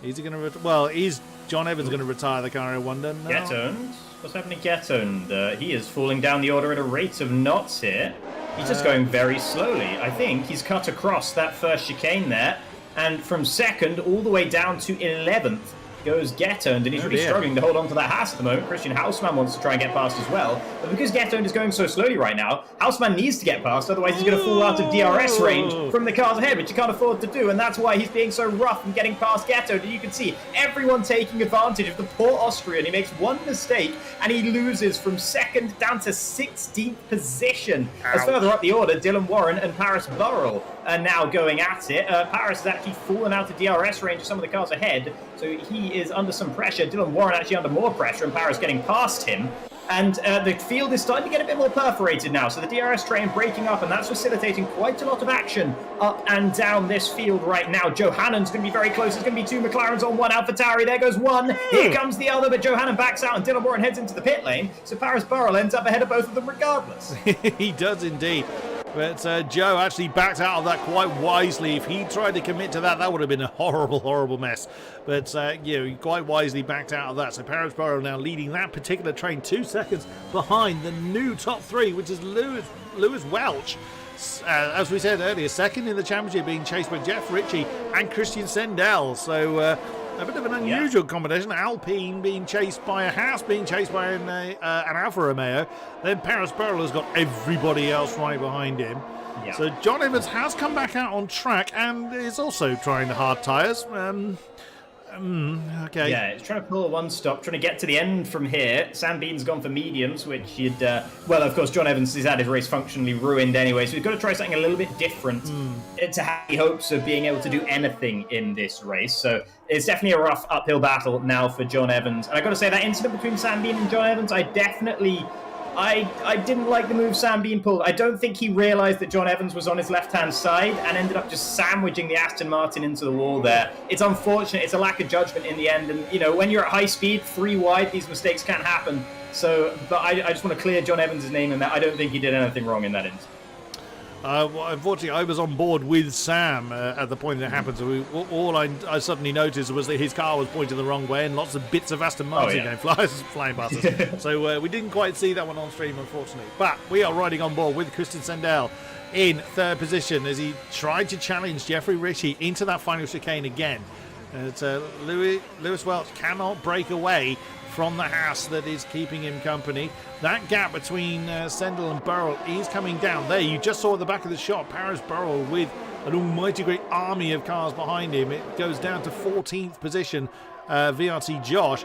Is he going to? Is John Evans going to retire the car? I wonder. No. Getone. What's happening to Getone? He is falling down the order at a rate of knots here. He's just going very slowly. I think he's cut across that first chicane there, and from 2nd all the way down to 11th goes Getone, and he's really struggling to hold on to that Haas at the moment. Christian Hausmann wants to try and get past as well, but because Getone is going so slowly right now, Hausmann needs to get past, otherwise he's going to fall out of DRS range from the cars ahead, which he can't afford to do, and that's why he's being so rough and getting past Getone. And you can see everyone taking advantage of the poor Austrian. He makes one mistake, and he loses from 2nd down to 16th position. Ouch. As further up the order, Dylan Warren and Paris Burrell are now going at it. Paris has actually fallen out of DRS range of some of the cars ahead, so he is under some pressure. Dylan Warren actually under more pressure, and Paris getting past him. And the field is starting to get a bit more perforated now, so the DRS train breaking up, and that's facilitating quite a lot of action up and down this field right now. Johannen's going to be very close. There's going to be 2 McLarens on 1 AlphaTauri. There goes one. Here comes the other, but Johannen backs out, and Dylan Warren heads into the pit lane, so Paris Burrell ends up ahead of both of them regardless. He does indeed. But Joe actually backed out of that quite wisely. If he tried to commit to that, that would have been a horrible, horrible mess. But, he quite wisely backed out of that. So Paris Burrell now leading that particular train 2 seconds behind the new top 3, which is Lewis Welch. As we said earlier, 2nd in the championship, being chased by Jeff Ritchie and Christian Sendel. So a bit of an unusual combination. Alpine being chased by a Haas, being chased by an Alfa Romeo. Then Paris Burrell has got everybody else right behind him. Yeah. So John Evans has come back out on track and is also trying the hard tyres. Okay. Yeah, it's trying to pull a one-stop, trying to get to the end from here. Sam Bean's gone for mediums, which you'd... of course, John Evans has had his race functionally ruined anyway, so we've got to try something a little bit different to have any hopes of being able to do anything in this race. So it's definitely a rough uphill battle now for John Evans. And I've got to say, that incident between Sam Bean and John Evans, I definitely I didn't like the move Sam being pulled. I don't think he realised that John Evans was on his left-hand side and ended up just sandwiching the Aston Martin into the wall there. It's unfortunate. It's a lack of judgment in the end. And, you know, when you're at high speed, 3 wide, these mistakes can happen. So, but I just want to clear John Evans' name in that. I don't think he did anything wrong in that instance. Well, unfortunately, I was on board with Sam at the point that happened. So all I suddenly noticed was that his car was pointing the wrong way and lots of bits of Aston Martin going flying past us. So we didn't quite see that one on stream, unfortunately. But we are riding on board with Christian Sendel in 3rd position as he tried to challenge Jeffrey Ritchie into that final chicane again. Lewis Welch cannot break away from the house that is keeping him company. That gap between Sendel and Burrell is coming down. There, you just saw at the back of the shot, Paris Burrell with an almighty great army of cars behind him. It goes down to 14th position, VRT Josh.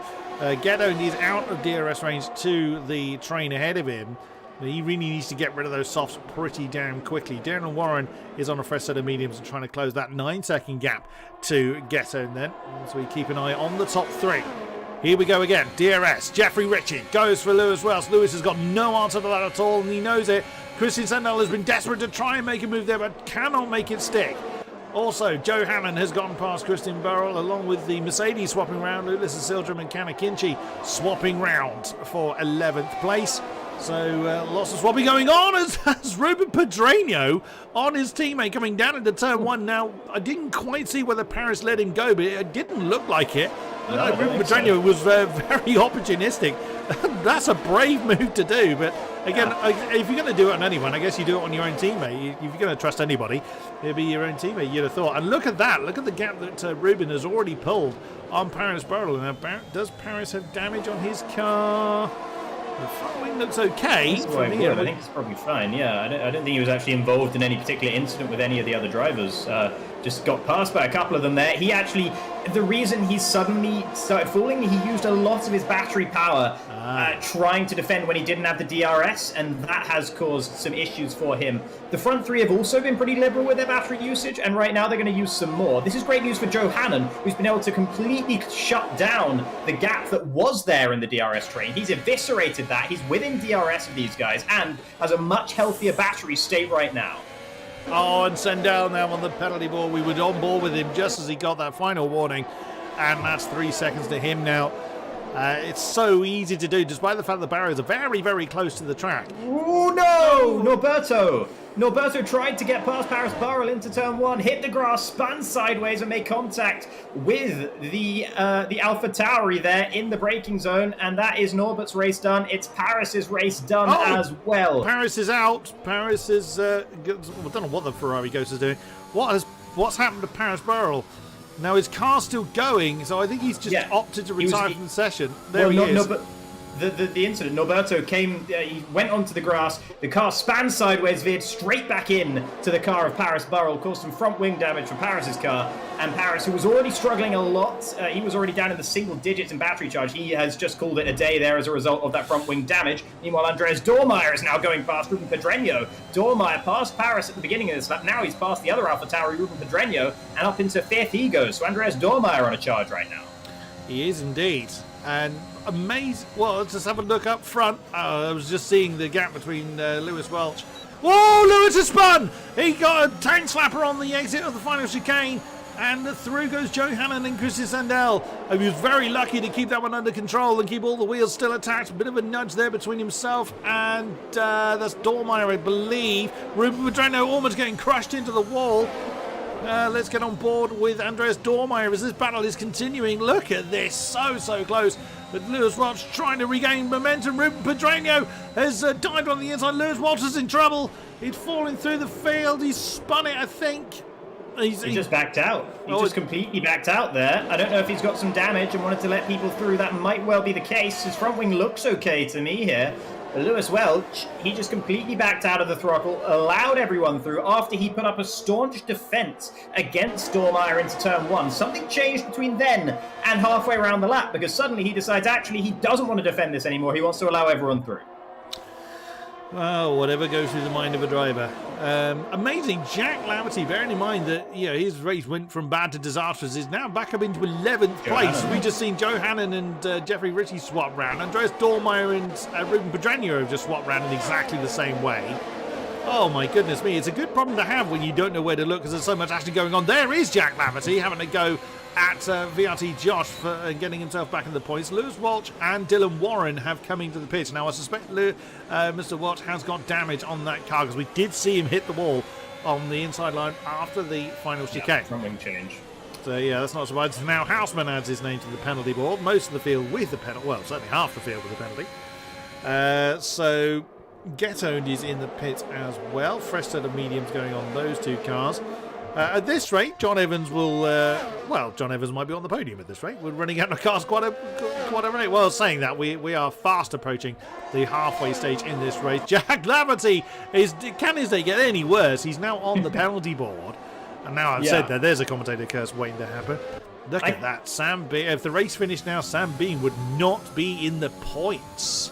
Ghetto is out of DRS range to the train ahead of him. He really needs to get rid of those softs pretty damn quickly. Darren Warren is on a fresh set of mediums and trying to close that 9-second gap to Ghetto then. So we keep an eye on the top 3. Here we go again. DRS. Jeffrey Ritchie goes for Lewis Welch. Lewis has got no answer to that at all, and he knows it. Christian Sendel has been desperate to try and make a move there, but cannot make it stick. Also, Joe Hannon has gone past Christian Burrell, along with the Mercedes swapping round. Ulysses Sildrum and Kanakinchi swapping round for 11th place. So lots of swapping going on as Ruben Pedreño on his teammate coming down into turn 1. Now, I didn't quite see whether Paris let him go, but it didn't look like it. Ruben Pedreño was very opportunistic. That's a brave move to do, but again, if you're going to do it on anyone, I guess you do it on your own teammate. If you're going to trust anybody, it'll be your own teammate, you'd have thought. And look at that. Look at the gap that Ruben has already pulled on Paris Burrell. Now, does Paris have damage on his car? The front wing looks okay. I think it's probably fine, yeah. I don't think he was actually involved in any particular incident with any of the other drivers. Just got passed by a couple of them there. He actually, the reason he suddenly started falling, he used a lot of his battery power trying to defend when he didn't have the DRS, and that has caused some issues for him. The front 3 have also been pretty liberal with their battery usage, and right now they're going to use some more. This is great news for Joe Hannon, who's been able to completely shut down the gap that was there in the DRS train. He's eviscerated that. He's within DRS of these guys, and has a much healthier battery state right now. Oh, and Sendel now on the penalty board. We were on board with him just as he got that final warning, and that's 3 seconds to him now. It's so easy to do, despite the fact the barriers are very, very close to the track. Oh no! Norberto tried to get past Paris Burrell into turn 1, hit the grass, spun sideways and made contact with the AlphaTauri there in the braking zone, and that is Norbert's race done. It's Paris's race done as well. Paris is out. Paris is I don't know what the Ferrari Ghost is doing. What's happened to Paris Burrell? Now his car's still going, so I think he's just opted to retire from the session. There he is. But the incident, Norberto came, he went onto the grass, the car span sideways, veered straight back in to the car of Paris Burrell, caused some front wing damage for Paris's car, and Paris, who was already struggling a lot, he was already down in the single digits in battery charge, he has just called it a day there as a result of that front wing damage. Meanwhile, Andreas Dormeyer is now going past Ruben Pedreño. Dormeyer passed Paris at the beginning of this lap, now he's past the other AlphaTauri, Ruben Pedreño, and up into 5th he goes, so Andreas Dormeyer on a charge right now. He is indeed. And amazing. Well, let's just have a look up front. I was just seeing the gap between Lewis Welch. Whoa, Lewis has spun! He got a tank slapper on the exit of the final chicane. And through goes Joe Hannon and Christian Sendel. He was very lucky to keep that one under control and keep all the wheels still attached. A bit of a nudge there between himself and that's Dormeyer, I believe. Ruben Pedreño almost getting crushed into the wall. Let's get on board with Andreas Dormeyer as this battle is continuing. Look at this, so close. But Lewis Welch trying to regain momentum. Ruben Pedreño has died on the inside. Lewis Welch is in trouble. He's falling through the field. He's spun it, I think. He just backed out. He just completely backed out there. I don't know if he's got some damage and wanted to let people through. That might well be the case. His front wing looks okay to me here. Lewis Welch, he just completely backed out of the throttle, allowed everyone through after he put up a staunch defense against Dormeyer into turn 1. Something changed between then and halfway around the lap, because suddenly he decides actually he doesn't want to defend this anymore. He wants to allow everyone through. Oh, whatever goes through the mind of a driver. Amazing. Jack Laverty, bearing in mind that his race went from bad to disastrous, is now back up into 11th place. We just seen Joe Hannon and Jeffrey Ritchie swap round. Andreas Dormeyer and Ruben Pedreño have just swapped round in exactly the same way. Oh my goodness me, it's a good problem to have when you don't know where to look because there's so much actually going on. There is Jack Laverty having to go at VRT Josh for getting himself back in the points. Lewis Walsh and Dylan Warren have come into the pit. Now I suspect Mr. Walsh has got damage on that car because we did see him hit the wall on the inside line after the final chicane. Front wing change. So yeah, that's not surprising. Now Houseman adds his name to the penalty board. Most of the field with the penalty, well, certainly half the field with the penalty. So Get Owned is in the pit as well. Fresh set of mediums going on those two cars. At this rate, John Evans will... John Evans might be on the podium at this rate. We're running out of cars quite a rate. Well, saying that, we are fast approaching the halfway stage in this race. Jack Laverty can his day get any worse? He's now on the penalty board. And now I've said that, there's a commentator curse waiting to happen. Look at that. Sam Bean. If the race finished now, Sam Bean would not be in the points.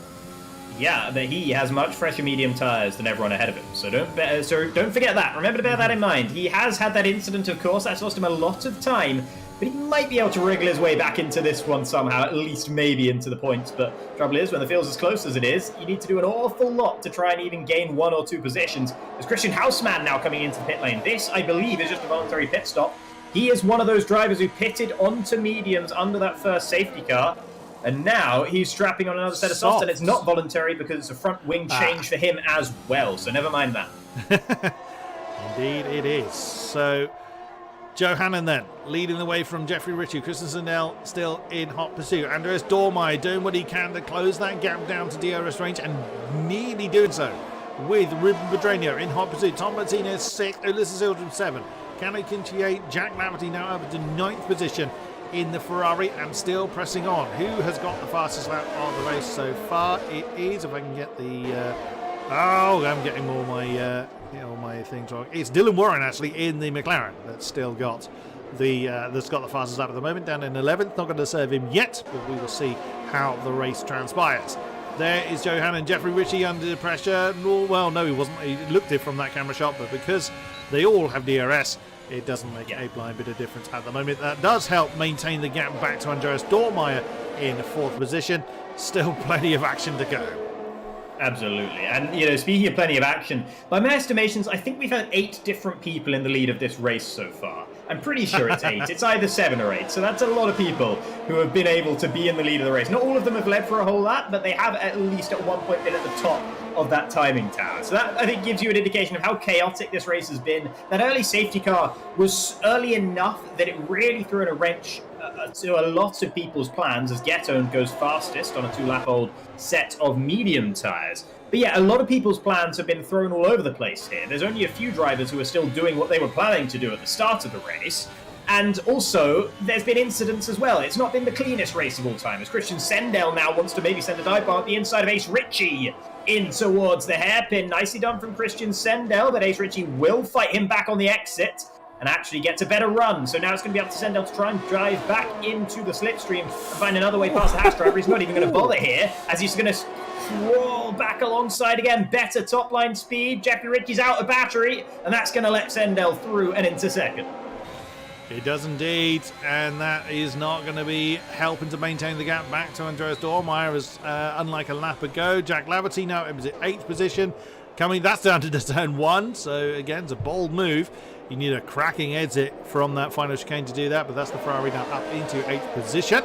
Yeah, but he has much fresher medium tyres than everyone ahead of him. So don't forget that. Remember to bear that in mind. He has had that incident, of course. That's lost him a lot of time. But he might be able to wriggle his way back into this one somehow, at least maybe into the points. But trouble is, when the field's as close as it is, you need to do an awful lot to try and even gain 1 or 2 positions. There's Christian Houseman now coming into the pit lane. This, I believe, is just a voluntary pit stop. He is one of those drivers who pitted onto mediums under that first safety car. And now he's strapping on another set of softs, and it's not voluntary because it's a front wing change for him as well. So never mind that. Indeed it is. So Joe Hannon then leading the way from Jeffrey Ritchie. Christian Sandell still in hot pursuit. Andreas Dormeyer doing what he can to close that gap down to DRS range and nearly doing so with Ruben Pedreño in hot pursuit. Tom Martinez 6th, Ulysses Hildren 7th. Cano Kinchi 8th, Jack Laverty now up to 9th position in the Ferrari and still pressing on. Who has got the fastest lap of the race so far? It is, if I can get the... I'm getting all my things wrong. It's Dylan Warren actually in the McLaren that's still got that's got the fastest lap at the moment, down in 11th. Not going to serve him yet, but we will see how the race transpires. There is Joe Hannon, Jeffrey Ritchie under pressure. Well, no, he wasn't. He looked it from that camera shot, but because they all have DRS, it doesn't make a blind bit of difference at the moment. That does help maintain the gap back to Andreas Dormeyer in 4th position. Still plenty of action to go. Absolutely. And, speaking of plenty of action, by my estimations, I think we've had 8 different people in the lead of this race so far. I'm pretty sure it's 8. It's either 7 or 8. So that's a lot of people who have been able to be in the lead of the race. Not all of them have led for a whole lap, but they have at least at one point been at the top of that timing tower. So that, I think, gives you an indication of how chaotic this race has been. That early safety car was early enough that it really threw in a wrench to a lot of people's plans as Get Owned goes fastest on a 2-lap-old set of medium tyres. But yeah, a lot of people's plans have been thrown all over the place here. There's only a few drivers who are still doing what they were planning to do at the start of the race. And also, there's been incidents as well. It's not been the cleanest race of all time, as Christian Sendell now wants to maybe send a dive bar at the inside of Ace Ritchie in towards the hairpin. Nicely done from Christian Sendell, but Ace Ritchie will fight him back on the exit and actually gets a better run. So now it's going to be up to Sendell to try and drive back into the slipstream and find another way past the Haas driver. He's not even going to bother here, as he's going to crawl back alongside again. Better top line speed. Jeffrey Ritchie's out of battery, and that's going to let Sendell through and into second. It does indeed, and that is not going to be helping to maintain the gap back to Andreas Dormeyer, as unlike a lap ago. Jack Laverty now in 8th position. That's down to turn 1, so again, it's a bold move. You need a cracking exit from that final chicane to do that, but that's the Ferrari now up into 8th position.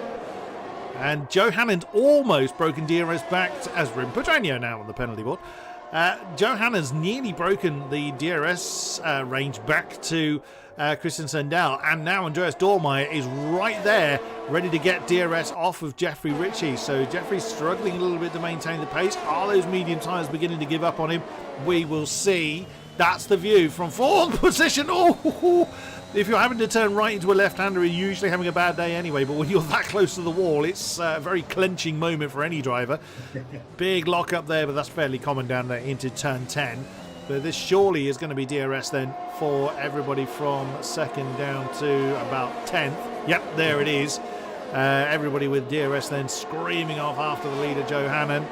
And Joe Hannon's almost broken DRS back as Ruben Pedreño now on the penalty board. Joe Hannon's nearly broken the DRS range back to Christian Sandell, and now Andreas Dormeyer is right there ready to get DRS off of Jeffrey Ritchie. So Jeffrey's struggling a little bit to maintain the pace. Are those medium tyres beginning to give up on him? We will see. That's the view from 4th position. Oh, if you're having to turn right into a left-hander, you're usually having a bad day anyway, but when you're that close to the wall, it's a very clenching moment for any driver. Big lock up there, but that's fairly common down there into turn 10. But this surely is going to be DRS then for everybody from 2nd down to about 10th. Yep, there it is. Everybody with DRS then screaming off after the leader, Joe Hannon.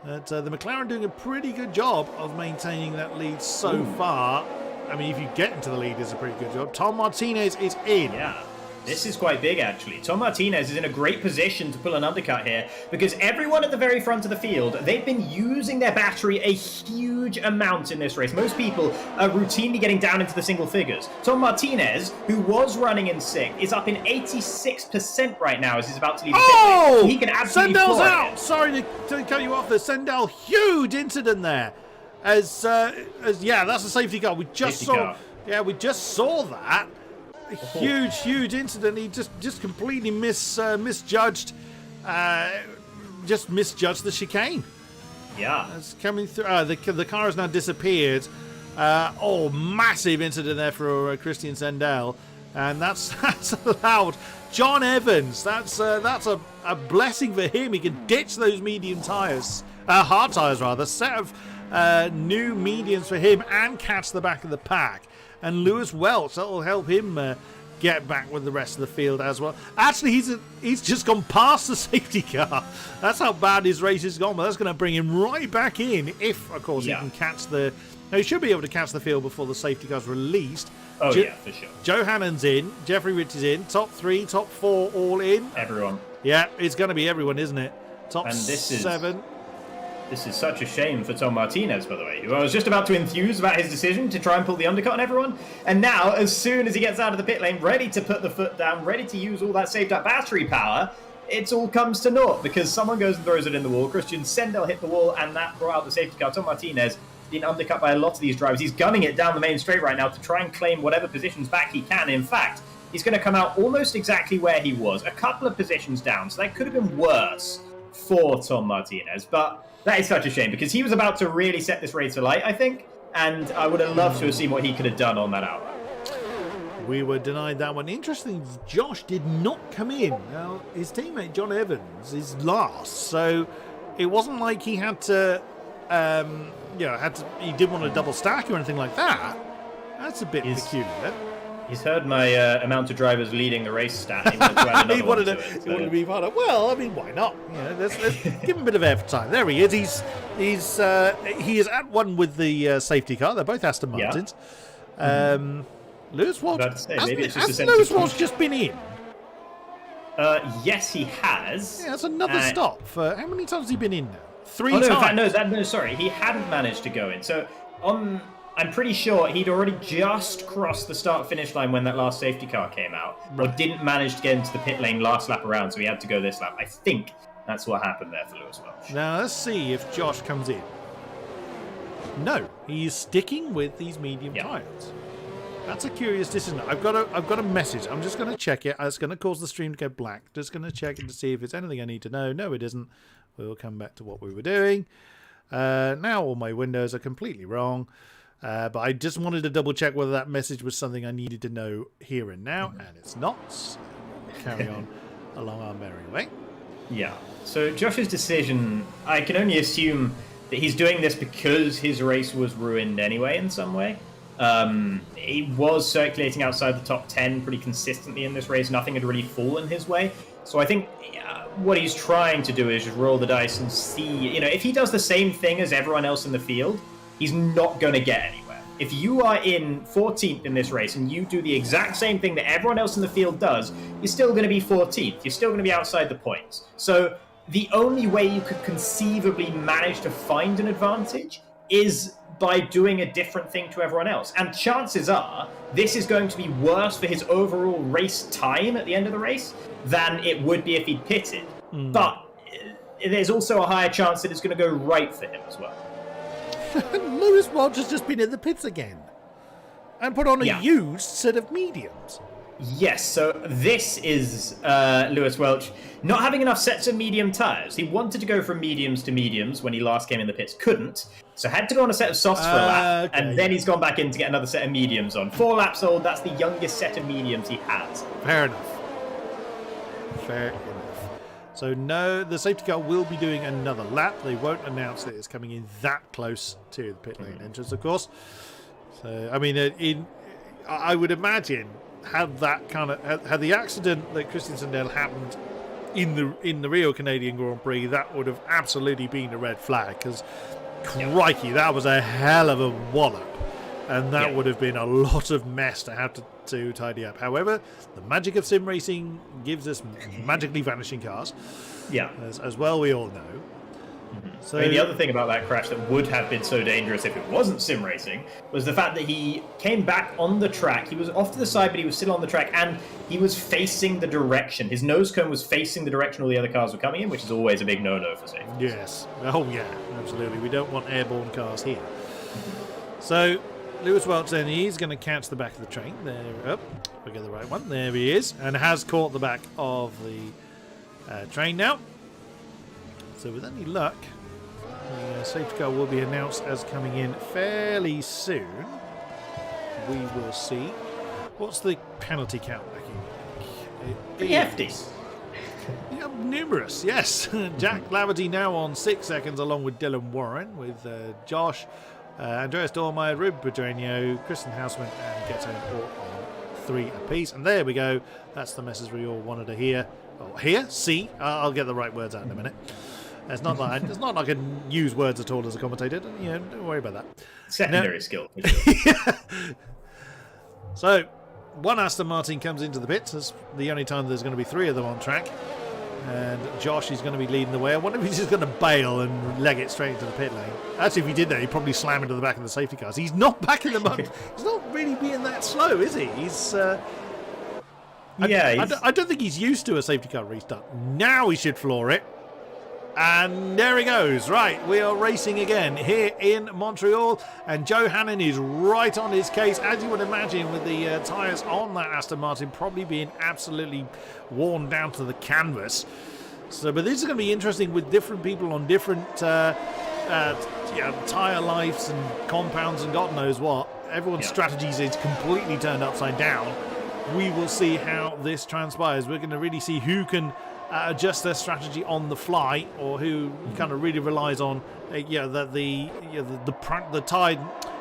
But the McLaren doing a pretty good job of maintaining that lead so far. I mean, if you get into the lead, it's a pretty good job. Tom Martinez is in. Yeah. This is quite big, actually. Tom Martinez is in a great position to pull an undercut here because everyone at the very front of the field, they've been using their battery a huge amount in this race. Most people are routinely getting down into the single figures. Tom Martinez, who was running in 6th, is up in 86% right now as he's about to leave the pit lane. So he can absolutely Sendel's floor out! it. Sorry to cut you off there. Sendel, huge incident there. Yeah, that's a safety car. We just saw that. Huge incident. He just completely misjudged the chicane. Yeah. It's coming through. The car has now disappeared. Massive incident there for Christian Sendel, and that's allowed John Evans. That's a blessing for him. He can ditch those medium tires, hard tires rather. Set of new mediums for him and catch the back of the pack. And Lewis Welch, that will help him get back with the rest of the field as well. Actually, he's just gone past the safety car. That's how bad his race has gone. But that's going to bring him right back in if, of course, he can catch the... Now, he should be able to catch the field before the safety car's released. Yeah, for sure. Joe Hannon's in. Jeffrey Rich is in. Top 3, top 4, all in. Everyone. Yeah, it's going to be everyone, isn't it? Top and this 7. This is such a shame for Tom Martinez, by the way, who I was just about to enthuse about his decision to try and pull the undercut on everyone. And now, as soon as he gets out of the pit lane, ready to put the foot down, ready to use all that saved-up battery power, it all comes to naught because someone goes and throws it in the wall. Christian Sendel hit the wall, and that brought out the safety car. Tom Martinez being undercut by a lot of these drivers. He's gunning it down the main straight right now to try and claim whatever positions back he can. In fact, he's going to come out almost exactly where he was, a couple of positions down. So that could have been worse for Tom Martinez, but... That is such a shame because he was about to really set this race alight, I think, and I would have loved to have seen what he could have done on that outright. We were denied that one. Interesting, Josh did not come in. Now, his teammate John Evans is last, so it wasn't like he had to, he didn't want to double stack or anything like that. That's a bit peculiar. He's heard my amount of drivers leading the race stat. He wanted to add another one to it. He wanted to be part of. Well, I mean, why not? Let's give him a bit of airtime. There he is. He is at one with the safety car. They're both Aston Martins. Lewis Walsh. Has Lewis Walsh just been in? Yes, he has. Yeah, that's another stop. For how many times has he been in now? 3 times. Sorry, he hadn't managed to go in. So I'm pretty sure he'd already just crossed the start-finish line when that last safety car came out, or didn't manage to get into the pit lane last lap around, so he had to go this lap. I think that's what happened there for Lewis Welch. Now, let's see if Josh comes in. No, he's sticking with these medium tyres. That's a curious decision. I've got a message. I'm just going to check it. It's going to cause the stream to go black. Just going to check it to see if it's anything I need to know. No, it isn't. We'll come back to what we were doing. Now all my windows are completely wrong. But I just wanted to double check whether that message was something I needed to know here and now, and it's not. So we'll carry on along our merry way. Yeah. So Josh's decision, I can only assume that he's doing this because his race was ruined anyway in some way. He was circulating outside the top 10 pretty consistently in this race. Nothing had really fallen his way. So I think what he's trying to do is just roll the dice and see, if he does the same thing as everyone else in the field, he's not going to get anywhere. If you are in 14th in this race and you do the exact same thing that everyone else in the field does, you're still going to be 14th. You're still going to be outside the points. So the only way you could conceivably manage to find an advantage is by doing a different thing to everyone else. And chances are this is going to be worse for his overall race time at the end of the race than it would be if he'd pitted. But there's also a higher chance that it's going to go right for him as well. Lewis Welch has just been in the pits again and put on a used set of mediums. Yes, so this is Lewis Welch not having enough sets of medium tyres. He wanted to go from mediums to mediums when he last came in the pits, couldn't, so had to go on a set of softs for a lap, and then he's gone back in to get another set of mediums on. 4 laps old, that's the youngest set of mediums he has. Fair enough. So no, the safety car will be doing another lap. They won't announce that it's coming in that close to the pit lane entrance, of course. So I mean, I would imagine had the accident that Christian Sandell happened in the real Canadian Grand Prix, that would have absolutely been a red flag, because crikey, that was a hell of a wallop, and that would have been a lot of mess to have to tidy up. However, the magic of sim racing gives us magically vanishing cars. Yeah, as well we all know. So, I mean, the other thing about that crash that would have been so dangerous if it wasn't sim racing was the fact that he came back on the track. He was off to the side, but he was still on the track, and he was facing the direction. His nose cone was facing the direction all the other cars were coming in, which is always a big no-no for safety. Yes. Oh, yeah, absolutely. We don't want airborne cars here. So, Lewis Welch then, he's going to catch the back of the train. There, we get the right one. There he is, and has caught the back of the train now. So with any luck, the safety car will be announced as coming in fairly soon. We will see. What's the penalty count looking? Pretty hefty. Yeah, numerous, yes. Jack Laverty now on 6 seconds, along with Dylan Warren, with Josh, Andreas Dormeyer, Ruben Pedreño, Kristen Hausman, and Ghetto all on 3 apiece. And there we go. That's the message we all wanted to hear. Oh, here? See? I'll get the right words out in a minute. It's not like I can use words at all as a commentator. Don't worry about that. Secondary skill. For sure. So, one Aston Martin comes into the pits. It's the only time there's going to be 3 of them on track. And Josh is going to be leading the way. I wonder if he's just going to bail and leg it straight into the pit lane. Actually, if he did that, he'd probably slam into the back of the safety cars. He's not back in the mud. He's not really being that slow, is he? I don't think he's used to a safety car restart. Now he should floor it. And there he goes. Right, we are racing again here in Montreal, and Joe Hannon is right on his case, as you would imagine, with the tyres on that Aston Martin probably being absolutely worn down to the canvas. So, but this is going to be interesting with different people on different tyre lives and compounds and God knows what. Everyone's strategies is completely turned upside down. We will see how this transpires. We're going to really see who can adjust their strategy on the fly, or who kind of really relies on the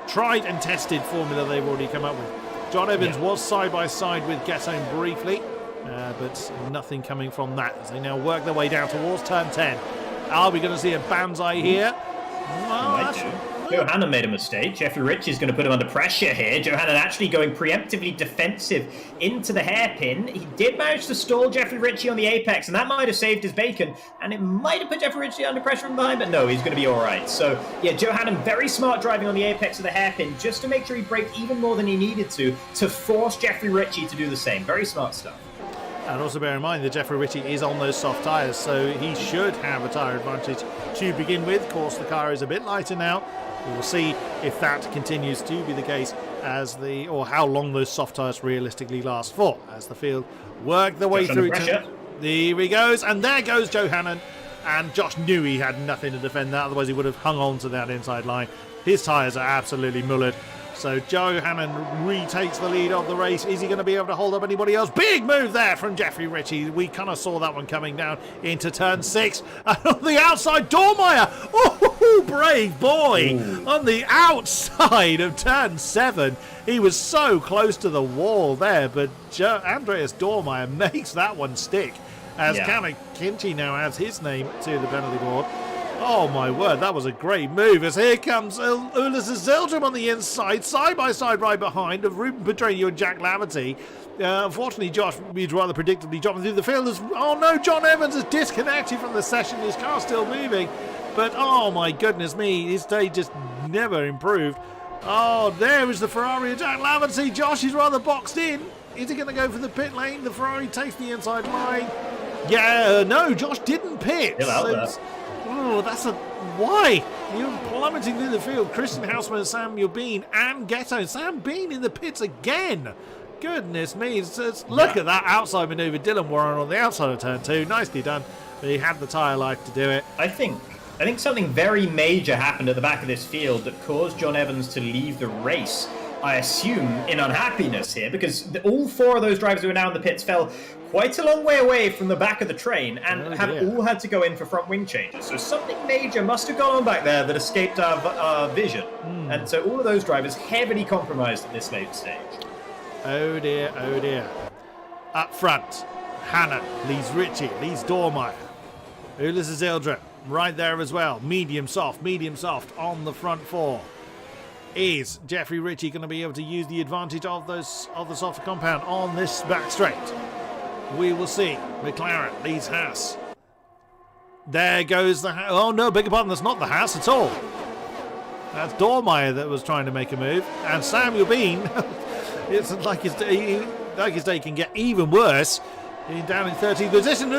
tried and tested formula they've already come up with. John Evans was side by side with Ghetto briefly, but nothing coming from that as they now work their way down towards turn 10. Are we going to see a banzai here? Well, Johanna made a mistake. Jeffrey Ritchie is going to put him under pressure here. Johanna actually going preemptively defensive into the hairpin. He did manage to stall Jeffrey Ritchie on the apex, and that might have saved his bacon, and it might have put Jeffrey Ritchie under pressure from behind, but no, he's going to be all right. So, yeah, Johanna very smart driving on the apex of the hairpin just to make sure he braked even more than he needed to force Jeffrey Ritchie to do the same. Very smart stuff. And also bear in mind that Jeffrey Ritchie is on those soft tyres, so he should have a tyre advantage to begin with. Of course, the car is a bit lighter now. We will see if that continues to be the case or how long those soft tyres realistically last for as the field work their way through. There he goes, and there goes Joe Hannon. And Josh knew he had nothing to defend that, otherwise he would have hung on to that inside line. His tyres are absolutely mullered. So Joe Hannon retakes the lead of the race. Is he going to be able to hold up anybody else? Big move there from Jeffrey Ritchie. We kind of saw that one coming down into turn 6. And on the outside, Dormeyer. Oh, brave boy. Ooh. On the outside of turn 7. He was so close to the wall there, but Andreas Dormeyer makes that one stick. As Connor Kinchy now adds his name to the penalty board. Oh my word, that was a great move, as here comes Ulysses Zildjian on the inside, side by side right behind of Ruben Pedreño and Jack Laverty. Unfortunately, Josh is rather predictably dropping through the field. Oh no, John Evans is disconnected from the session, his car's still moving. But oh my goodness me, his day just never improved. Oh, there is the Ferrari of Jack Laverty. Josh is rather boxed in. Is he going to go for the pit lane? The Ferrari takes the inside line. Yeah, no, Josh didn't pit. Still out there. Oh, that's why? You're plummeting through the field. Christian Hausman, Samuel Bean, and Ghetto. Sam Bean in the pits again. Goodness me. Look at that outside manoeuvre. Dylan Warren on the outside of turn 2. Nicely done. But he had the tyre life to do it. I think something very major happened at the back of this field that caused John Evans to leave the race. I assume in unhappiness here, because all 4 of those drivers who are now in the pits fell quite a long way away from the back of the train and all had to go in for front wing changes. So something major must have gone on back there that escaped our vision. And so all of those drivers heavily compromised at this late stage. Oh dear, oh dear. Up front, Hannon leads Ritchie, leads Dormeyer. Ulysses Ildrim right there as well. Medium soft on the front four. Is Jeffrey Ritchie going to be able to use the advantage of the softer compound on this back straight? We will see. McLaren leads Haas. There goes the Haas. Oh no, beg your pardon, that's not the Haas at all. That's Dormeyer that was trying to make a move. And Samuel Bean, it's like his day can get even worse. Down in 13th position.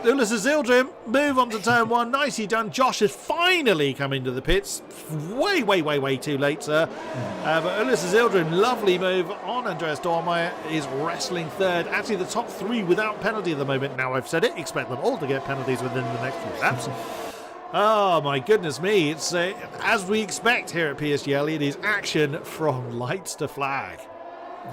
Ulysses Ildrim move on to turn one. Nicely done. Josh has finally come into the pits. Way too late, sir. But Ulysses Ildrim, lovely move on. Andreas Dormeyer is wrestling third. Actually, the top three without penalty at the moment. Now I've said it. Expect them all to get penalties within the next few laps. Oh my goodness me. It's as we expect here at PSGL, it is action from lights to flag.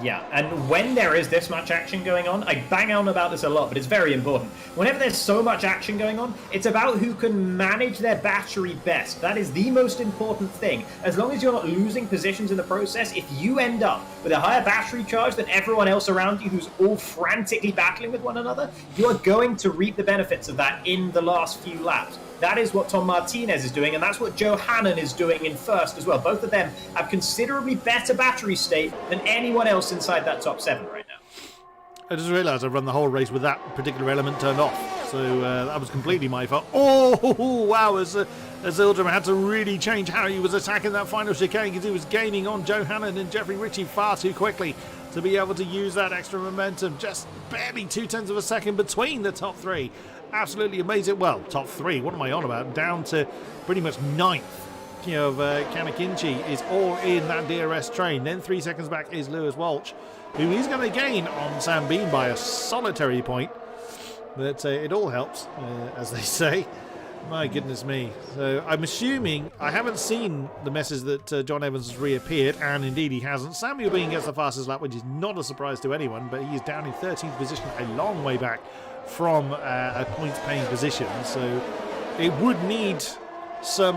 Yeah, and when there is this much action going on, I bang on about this a lot, but it's very important. Whenever there's so much action going on, it's about who can manage their battery best. That is the most important thing. As long as you're not losing positions in the process, if you end up with a higher battery charge than everyone else around you who's all frantically battling with one another, you are going to reap the benefits of that in the last few laps. That is what Tom Martinez is doing, and that's what Joe Hannon is doing in first as well. Both of them have considerably better battery state than anyone else inside that top 7 right now. I just realised I've run the whole race with that particular element turned off, so that was completely my fault. Oh, wow, as Ildrim had to really change how he was attacking that final chicane because he was gaining on Joe Hannon and Jeffrey Ritchie far too quickly to be able to use that extra momentum. Just barely 0.2 of a second between the top three. Absolutely amazing. Well, top three, what am I on about? Down to pretty much ninth. Kanakinchi is all in that DRS train. Then 3 seconds back is Lewis Walsh, who is going to gain on Sam Bean by a solitary point. But it all helps, as they say. My goodness me. So I'm assuming, I haven't seen the message that John Evans has reappeared, and indeed he hasn't. Samuel Bean gets the fastest lap, which is not a surprise to anyone, but he is down in 13th position, a long way back from a points-paying position. So it would need a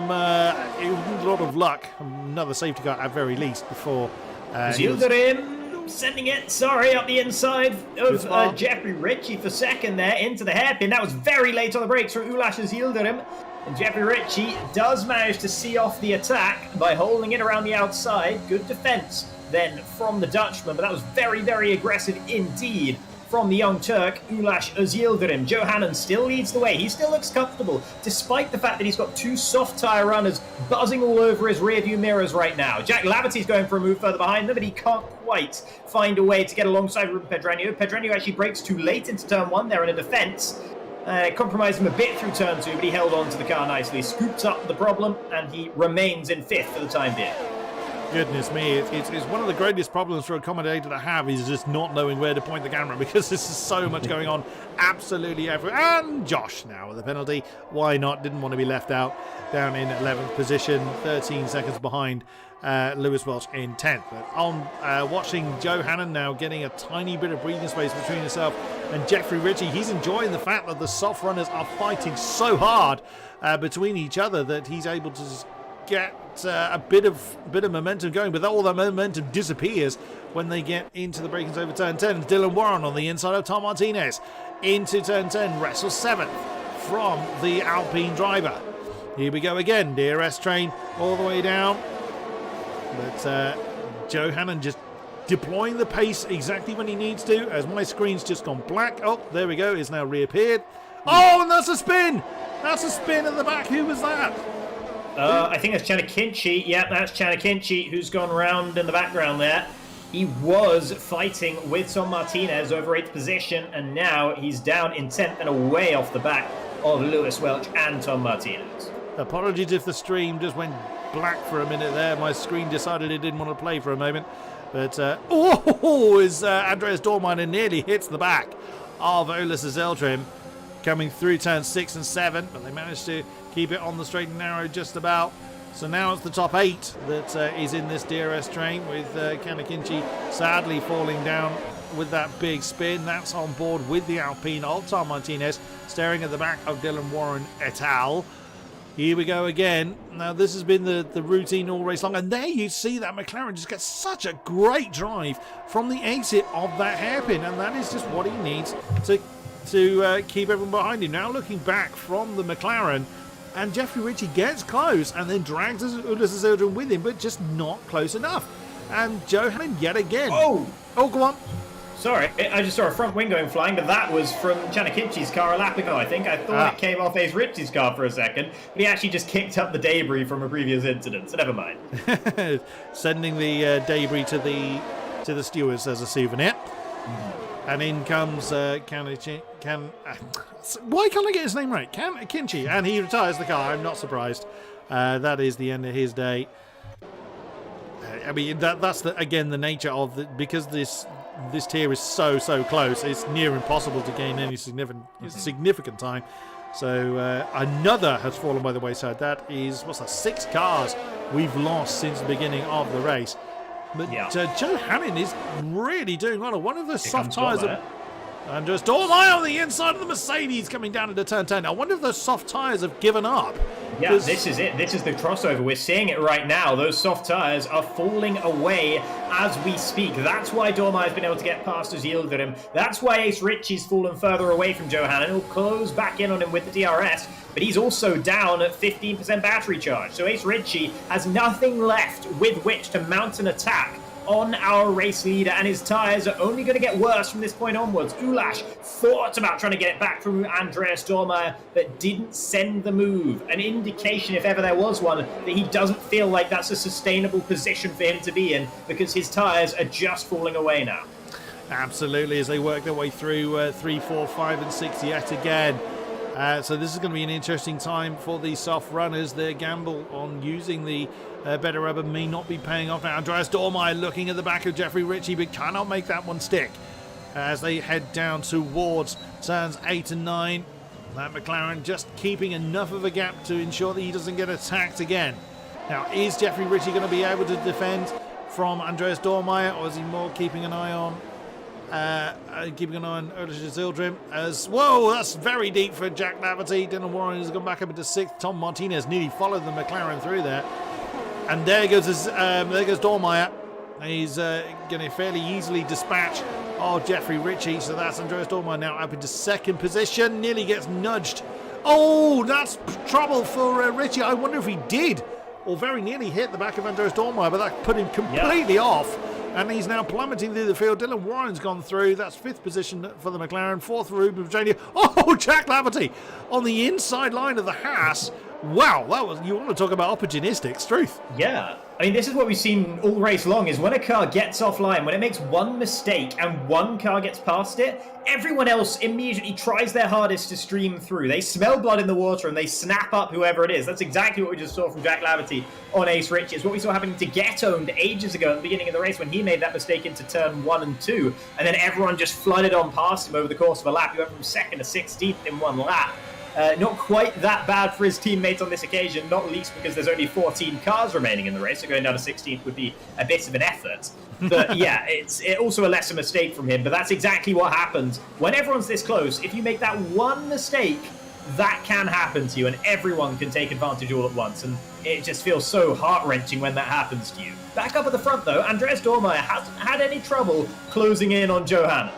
lot of luck, another safety car at very least, before Zildarim sending it, up the inside of Jeffrey Ritchie for second there into the hairpin. That was very late on the brakes from Ulash Zildarim. And Jeffrey Ritchie does manage to see off the attack by holding it around the outside. Good defense then from the Dutchman, but that was very, very aggressive indeed from the young Turk, Ulash Yildirim. Joe Hannon still leads the way. He still looks comfortable, despite the fact that he's got 2 soft tyre runners buzzing all over his rearview mirrors right now. Jack Laverty's going for a move further behind them, but he can't quite find a way to get alongside Ruben Pedreño. Pedreño actually breaks too late into turn 1 there in a defence. Compromised him a bit through turn 2, but he held on to the car nicely, scooped up the problem, and he remains in 5th for the time being. Goodness me, it's one of the greatest problems for a commentator to have is just not knowing where to point the camera because there's so much going on absolutely everywhere. And Josh now with the penalty. Why not? Didn't want to be left out. Down in 11th position, 13 seconds behind Lewis Welch in 10th. But on watching Joe Hannon now getting a tiny bit of breathing space between himself and Jeffrey Ritchie, he's enjoying the fact that the soft runners are fighting so hard between each other that he's able to just get a bit of momentum going, but all that momentum disappears when they get into the break-ins over turn 10. Dylan Warren on the inside of Tom Martinez into turn 10, wrestles 7th from the Alpine driver. Here we go again, DRS train all the way down, but Joe Hannon just deploying the pace exactly when he needs to, as my screen's just gone black. Oh, there we go, it's now reappeared. Oh, and that's a spin! That's a spin at the back. Who was that? I think that's Chanakinchi. Yeah, that's Chanakinchi who's gone round in the background there. He was fighting with Tom Martinez over 8th position, and now he's down in 10th and away off the back of Lewis Welch and Tom Martinez. Apologies if the stream just went black for a minute there. My screen decided it didn't want to play for a moment. But, as Andreas Dormeyer nearly hits the back of Ulysses Ildrim, coming through turn 6 and 7, but they managed to keep it on the straight and narrow just about. So now it's the top 8 that is in this DRS train, with Kanakinchi sadly falling down with that big spin. That's on board with the Alpine of Tom Martinez, staring at the back of Dylan Warren et al. Here we go again. Now, this has been the routine all race long. And there you see that McLaren just gets such a great drive from the exit of that hairpin. And that is just what he needs to keep everyone behind him. Now, looking back from the McLaren, and Jeffrey Ritchie gets close and then drags Ulysses Ildren with him, but just not close enough. And Joe Hannon yet again. Oh, go on. Sorry, I just saw a front wing going flying, but that was from Chanakinchi's car a lap ago, I think. I thought it came off Ace Ritchie's car for a second, but he actually just kicked up the debris from a previous incident, so never mind. Sending the debris to the stewards as a souvenir. And in comes why can't I get his name right? Kinchi, and he retires the car. I'm not surprised. That is the end of his day. I mean, that's again the nature of because this tier is so close. It's near impossible to gain any significant time. So another has fallen by the wayside. That is 6 cars we've lost since the beginning of the race. But Joe Hannon is really doing well. One of the soft tyres. And just Dormeyer on the inside of the Mercedes coming down into turn 10. I wonder if those soft tyres have given up. Yeah, this is it. This is the crossover. We're seeing it right now. Those soft tyres are falling away as we speak. That's why Dormeyer's been able to get past us, yielded him. That's why Ace Ritchie's fallen further away from Joe Hannon. He'll close back in on him with the DRS, but he's also down at 15% battery charge. So Ace Ritchie has nothing left with which to mount an attack on our race leader, and his tyres are only going to get worse from this point onwards. Ulash thought about trying to get it back from Andreas Dormeyer, but didn't send the move. An indication, if ever there was one, that he doesn't feel like that's a sustainable position for him to be in, because his tyres are just falling away now. Absolutely, as they work their way through 3, 4, 5 and 6 yet again. So this is going to be an interesting time for the soft runners. Their gamble on using the better rubber may not be paying off now. Andreas Dormeyer looking at the back of Jeffrey Ritchie, but cannot make that one stick as they head down towards turns 8 and 9. That McLaren just keeping enough of a gap to ensure that he doesn't get attacked again. Now, is Jeffrey Ritchie going to be able to defend from Andreas Dormeyer, or is he more keeping an eye on Ulysses Ildren? Whoa, that's very deep for Jack Laverty. Dylan Warren has gone back up into 6th. Tom Martinez nearly followed the McLaren through there. And there goes Dormeyer. He's going to fairly easily dispatch Jeffrey Ritchie. So that's Andreas Dormeyer now up into 2nd position. Nearly gets nudged. Oh, that's trouble for Ritchie. I wonder if he did, or very nearly hit the back of Andreas Dormeyer, but that put him completely off. And he's now plummeting through the field. Dylan Warren's gone through. That's 5th position for the McLaren. 4th for Ruben Virginia. Oh, Jack Laverty on the inside line of the Haas. Wow, you want to talk about opportunistic, Struth. Yeah, I mean, this is what we've seen all race long, is when a car gets offline, when it makes one mistake and one car gets past it, everyone else immediately tries their hardest to stream through. They smell blood in the water and they snap up whoever it is. That's exactly what we just saw from Jack Laverty on Ace Ritchie. It's what we saw happening to Get-Owned ages ago at the beginning of the race when he made that mistake into turn 1 and 2, and then everyone just flooded on past him over the course of a lap. He went from 2nd to 16th in one lap. Not quite that bad for his teammates on this occasion, not least because there's only 14 cars remaining in the race, so going down to 16th would be a bit of an effort. But yeah, it's also a lesser mistake from him, but that's exactly what happens. When everyone's this close, if you make that one mistake, that can happen to you, and everyone can take advantage all at once, and it just feels so heart-wrenching when that happens to you. Back up at the front, though, Andreas Dormeyer hasn't had any trouble closing in on Joe Hannon.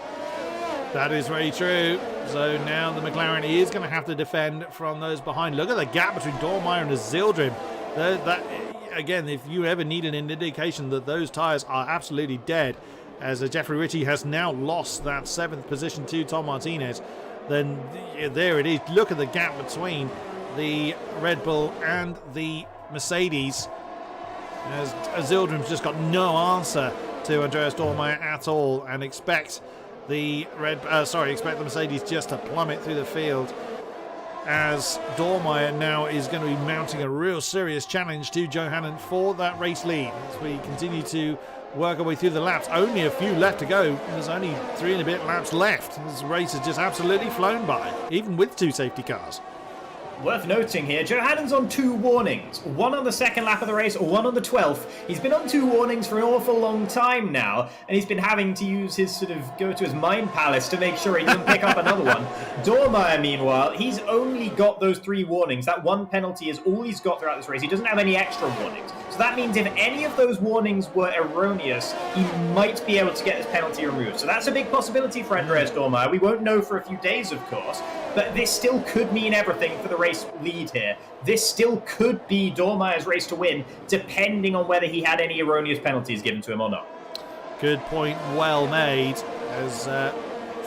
That is very true. So now the McLaren is going to have to defend from those behind. Look at the gap between Dormeyer and Zildrim. That again, if you ever needed an indication that those tyres are absolutely dead, as Jeffrey Ritchie has now lost that 7th position to Tom Martinez, then there it is. Look at the gap between the Red Bull and the Mercedes, as Zildrim's just got no answer to Andreas Dormeyer at all, and expect the Mercedes just to plummet through the field, as Dormeyer now is going to be mounting a real serious challenge to Joe Hannon for that race lead. As we continue to work our way through the laps, only a few left to go. There's only 3 and a bit laps left. This race has just absolutely flown by, even with 2 safety cars. Worth noting here, Johannen's on 2 warnings. One on the second lap of the race, one on the 12th. He's been on 2 warnings for an awful long time now, and he's been having to use his go to his mind palace to make sure he doesn't pick up another one. Dormeyer, meanwhile, he's only got those 3 warnings. That 1 penalty is all he's got throughout this race. He doesn't have any extra warnings. So that means if any of those warnings were erroneous, he might be able to get his penalty removed. So that's a big possibility for Andreas Dormeyer. We won't know for a few days, of course, but this still could mean everything for the race lead here. This still could be Dormeyer's race to win, depending on whether he had any erroneous penalties given to him or not. Good point, well made, as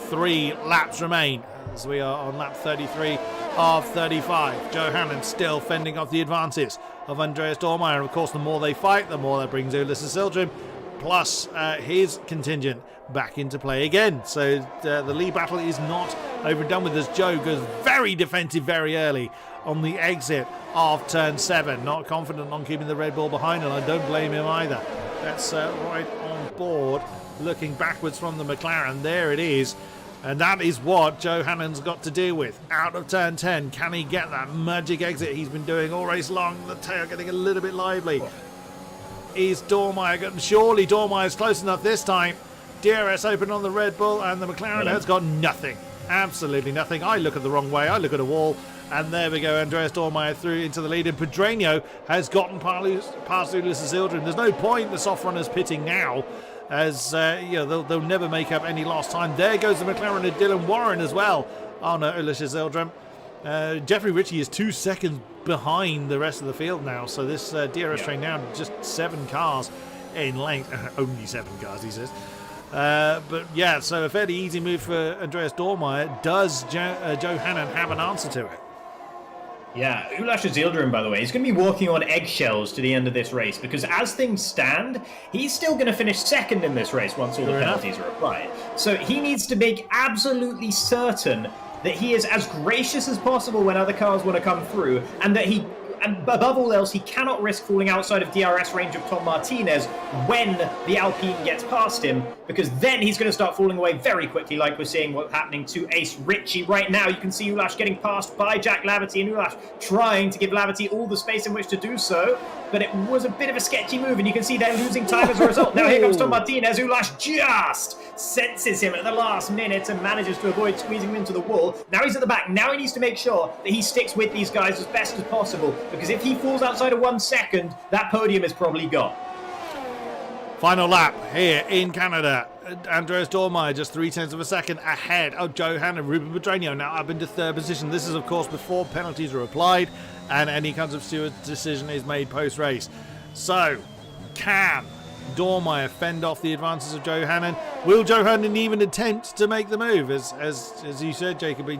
3 laps remain, as we are on lap 33 of 35. Johannen still fending off the advances of Andreas Dormeyer. Of course, the more they fight, the more that brings Ulysses Sildrim, plus his contingent, back into play again. So the lead battle is not over and done with, as Joe goes very defensive very early on the exit of turn 7. Not confident on keeping the Red Bull behind, and I don't blame him either. That's right on board, looking backwards from the McLaren. There it is. And that is what Johannen's got to deal with. Out of turn 10, can he get that magic exit he's been doing all race long? The tail getting a little bit lively. Is Dormeyer? Surely Dormeyer's close enough this time. DRS open on the Red Bull, and the McLaren has got nothing. Absolutely nothing. I look at the wrong way. I look at a wall, and there we go. Andreas Dormeyer through into the lead, and Pedreño has gotten past Ulysses Sildrim. There's no point the soft runners pitting now, as they'll never make up any lost time. There goes the McLaren of Dylan Warren as well on Ulysses Sildrim. Jeffrey Ritchie is 2 seconds behind the rest of the field now, so this DRS train now just 7 cars in length. Only 7 cars, he says. But yeah, so a fairly easy move for Andreas Dormeyer. Does Johannen have an answer to it? Yeah, Ulysses Sildrim, by the way, is going to be walking on eggshells to the end of this race, because as things stand, he's still going to finish second in this race once all the penalties are applied. So he needs to make absolutely certain that he is as gracious as possible when other cars want to come through, and that and above all else, he cannot risk falling outside of DRS range of Tom Martinez when the Alpine gets past him, because then he's going to start falling away very quickly, like we're seeing what's happening to Ace Ritchie right now. You can see Ulash getting passed by Jack Laverty, and Ulash trying to give Laverty all the space in which to do so, but it was a bit of a sketchy move, and you can see they're losing time as a result. Now here comes Tom Martinez. Ulash just senses him at the last minute and manages to avoid squeezing him into the wall. Now he's at the back. Now he needs to make sure that he sticks with these guys as best as possible, because if he falls outside of 1 second, that podium is probably gone. Final lap here in Canada. Andreas Dormeyer just 0.3 of a second ahead of Johannen. Ruben Pedreño now up into 3rd position. This is, of course, before penalties are applied and any kinds of steward decision is made post-race. So, can Dormeyer fend off the advances of Johannen? Will Johannen even attempt to make the move? As you said, Jacob,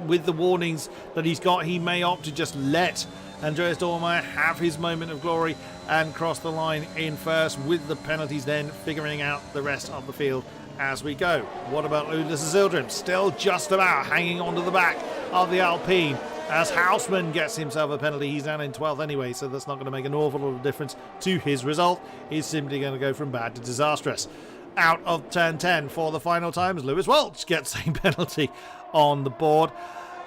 with the warnings that he's got, he may opt to just let Andreas Dormeyer have his moment of glory and cross the line in first, with the penalties then figuring out the rest of the field as we go. What about Ulysses Sildrim? Still just about hanging on to the back of the Alpine, as Houseman gets himself a penalty. He's down in 12th anyway, so that's not going to make an awful lot of difference to his result. He's simply going to go from bad to disastrous. Out of turn 10 for the final time as Lewis Welch gets a penalty on the board.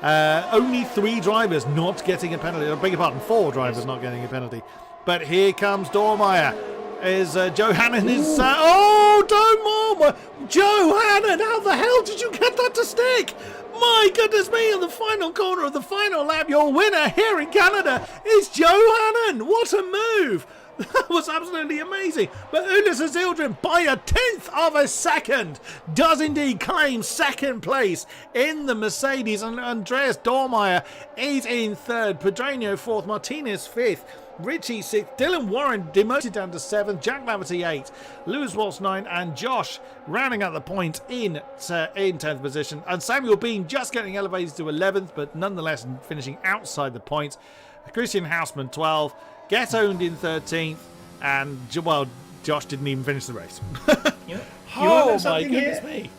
Only 3 drivers not getting a penalty. I beg your pardon, 4 drivers not getting a penalty. But here comes Dormeyer. Johannen is... don't move! Johannen, how the hell did you get that to stick? My goodness me, in the final corner of the final lap, your winner here in Canada is Johannen. What a move! That was absolutely amazing. But Ulysses Sildrim, by 1/10 of a second, does indeed claim second place in the Mercedes. And Andreas Dormeyer is in 3rd. Pedreño 4th. Martinez 5th. Ritchie 6th. Dylan Warren demoted down to 7th. Jack Laverty 8th. Lewis Walsh 9th. And Josh rounding out the points in 10th position. And Samuel Bean just getting elevated to 11th, but nonetheless finishing outside the points. Christian Houseman 12th. Get owned in 13th, and well, Josh didn't even finish the race. You oh my goodness me!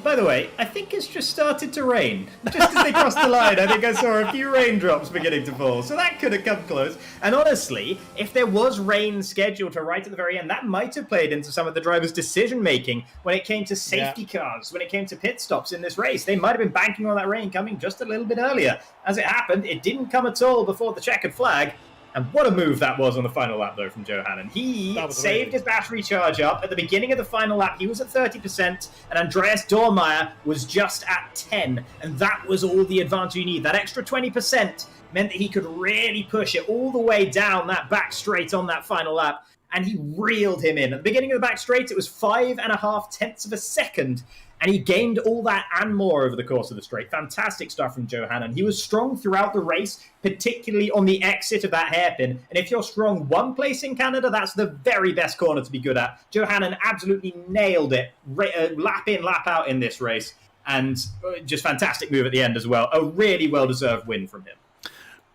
By the way, I think it's just started to rain. Just as they crossed the line, I think I saw a few raindrops beginning to fall. So that could have come close. And honestly, if there was rain scheduled for right at the very end, that might have played into some of the drivers' decision-making when it came to safety cars, when it came to pit stops in this race. They might have been banking on that rain coming just a little bit earlier. As it happened, it didn't come at all before the checkered flag. And what a move that was on the final lap, though, from Johanan. He saved his battery charge up. At the beginning of the final lap, he was at 30%, and Andreas Dormeyer was just at 10. And that was all the advantage you need. That extra 20% meant that he could really push it all the way down that back straight on that final lap. And he reeled him in. At the beginning of the back straight, it was 5.5 tenths of a second. And he gained all that and more over the course of the straight. Fantastic stuff from Johanan. He was strong throughout the race, particularly on the exit of that hairpin. And if you're strong one place in Canada, that's the very best corner to be good at. Johanan absolutely nailed it, lap in, lap out in this race. And just fantastic move at the end as well. A really well-deserved win from him.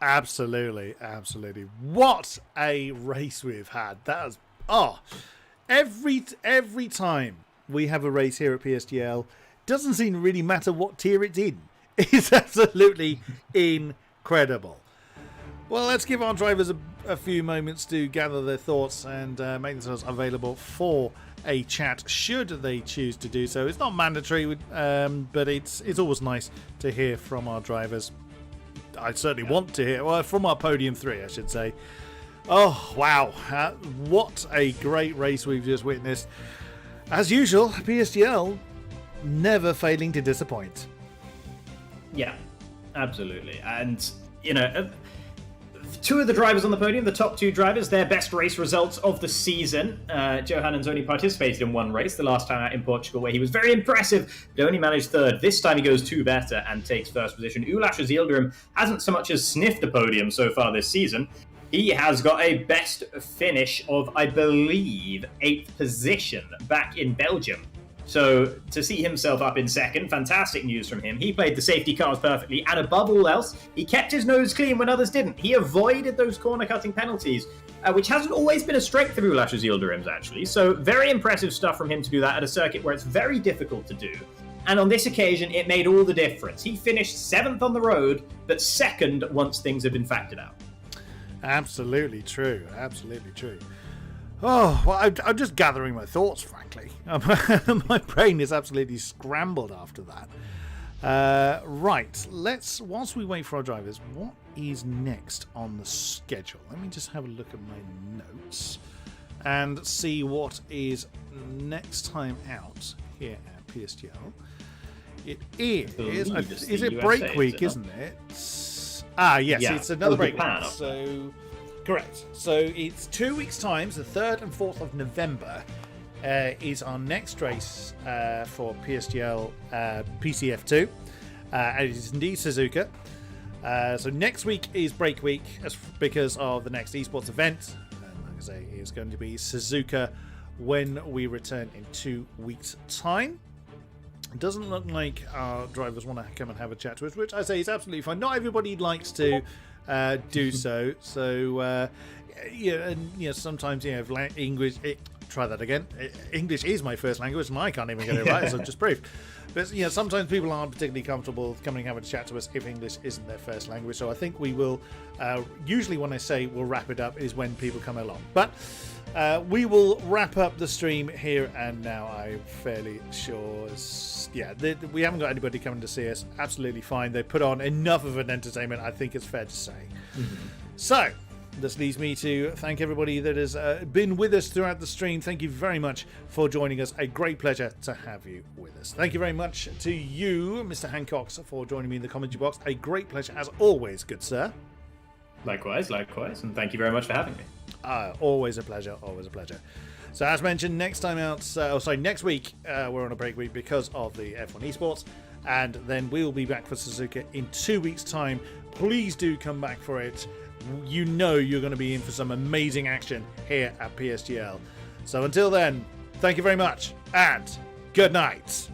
Absolutely, absolutely. What a race we've had. That was, every time we have a race here at PSGL, doesn't seem to really matter what tier it's in. It's absolutely incredible. Well, let's give our drivers a few moments to gather their thoughts and make themselves available for a chat, should they choose to do so. It's not mandatory, but it's always nice to hear from our drivers. I certainly want to hear, well, from our podium 3, I should say. Oh, wow. What a great race we've just witnessed. As usual, PSGL never failing to disappoint. Yeah, absolutely. And, you know, two of the drivers on the podium, the top two drivers, their best race results of the season. Johanan's only participated in one race, the last time out in Portugal, where he was very impressive, but only managed third. This time he goes two better and takes first position. Ulash Yildirim hasn't so much as sniffed a podium so far this season. He has got a best finish of, I believe, 8th position back in Belgium. So to see himself up in second, fantastic news from him. He played the safety cars perfectly, and above all else, he kept his nose clean when others didn't. He avoided those corner-cutting penalties, which hasn't always been a strength of Ulash Yildirim's, actually. So very impressive stuff from him to do that at a circuit where it's very difficult to do. And on this occasion, it made all the difference. He finished 7th on the road, but 2nd once things have been factored out. Absolutely true. Absolutely true. Oh, well, I'm just gathering my thoughts, frankly. My brain is absolutely scrambled after that. Right, whilst we wait for our drivers, what is next on the schedule? Let me just have a look at my notes and see what is next time out here at PSGL. It is it break week, isn't it? Yes, yeah, it's another break week. So, correct. So it's 2 weeks' time, so the 3rd and 4th of November is our next race for PSGL PCF2. And it is indeed Suzuka. So next week is break week because of the next esports event. And like I say, it's going to be Suzuka when we return in 2 weeks' time. It doesn't look like our drivers want to come and have a chat to us, which I say is absolutely fine. Not everybody likes to do so. So, sometimes, English... try that again. English is my first language, and I can't even get it right, so just proof. But, sometimes people aren't particularly comfortable coming and having a chat to us if English isn't their first language. So I think we will... usually when I say we'll wrap it up is when people come along. But... we will wrap up the stream here and now, I'm fairly sure. We haven't got anybody coming to see us. Absolutely fine. They put on enough of an entertainment, I think it's fair to say. Mm-hmm. So, this leaves me to thank everybody that has been with us throughout the stream. Thank you very much for joining us. A great pleasure to have you with us. Thank you very much to you, Mr. Hancox, for joining me in the commentary box. A great pleasure as always, good sir. Likewise, and thank you very much for having me. Always a pleasure, So as mentioned, next week we're on a break week because of the F1 esports, and then we'll be back for Suzuka in 2 weeks' time. Please do come back for it. You know you're going to be in for some amazing action here at PSGL. So until then, thank you very much, and good night.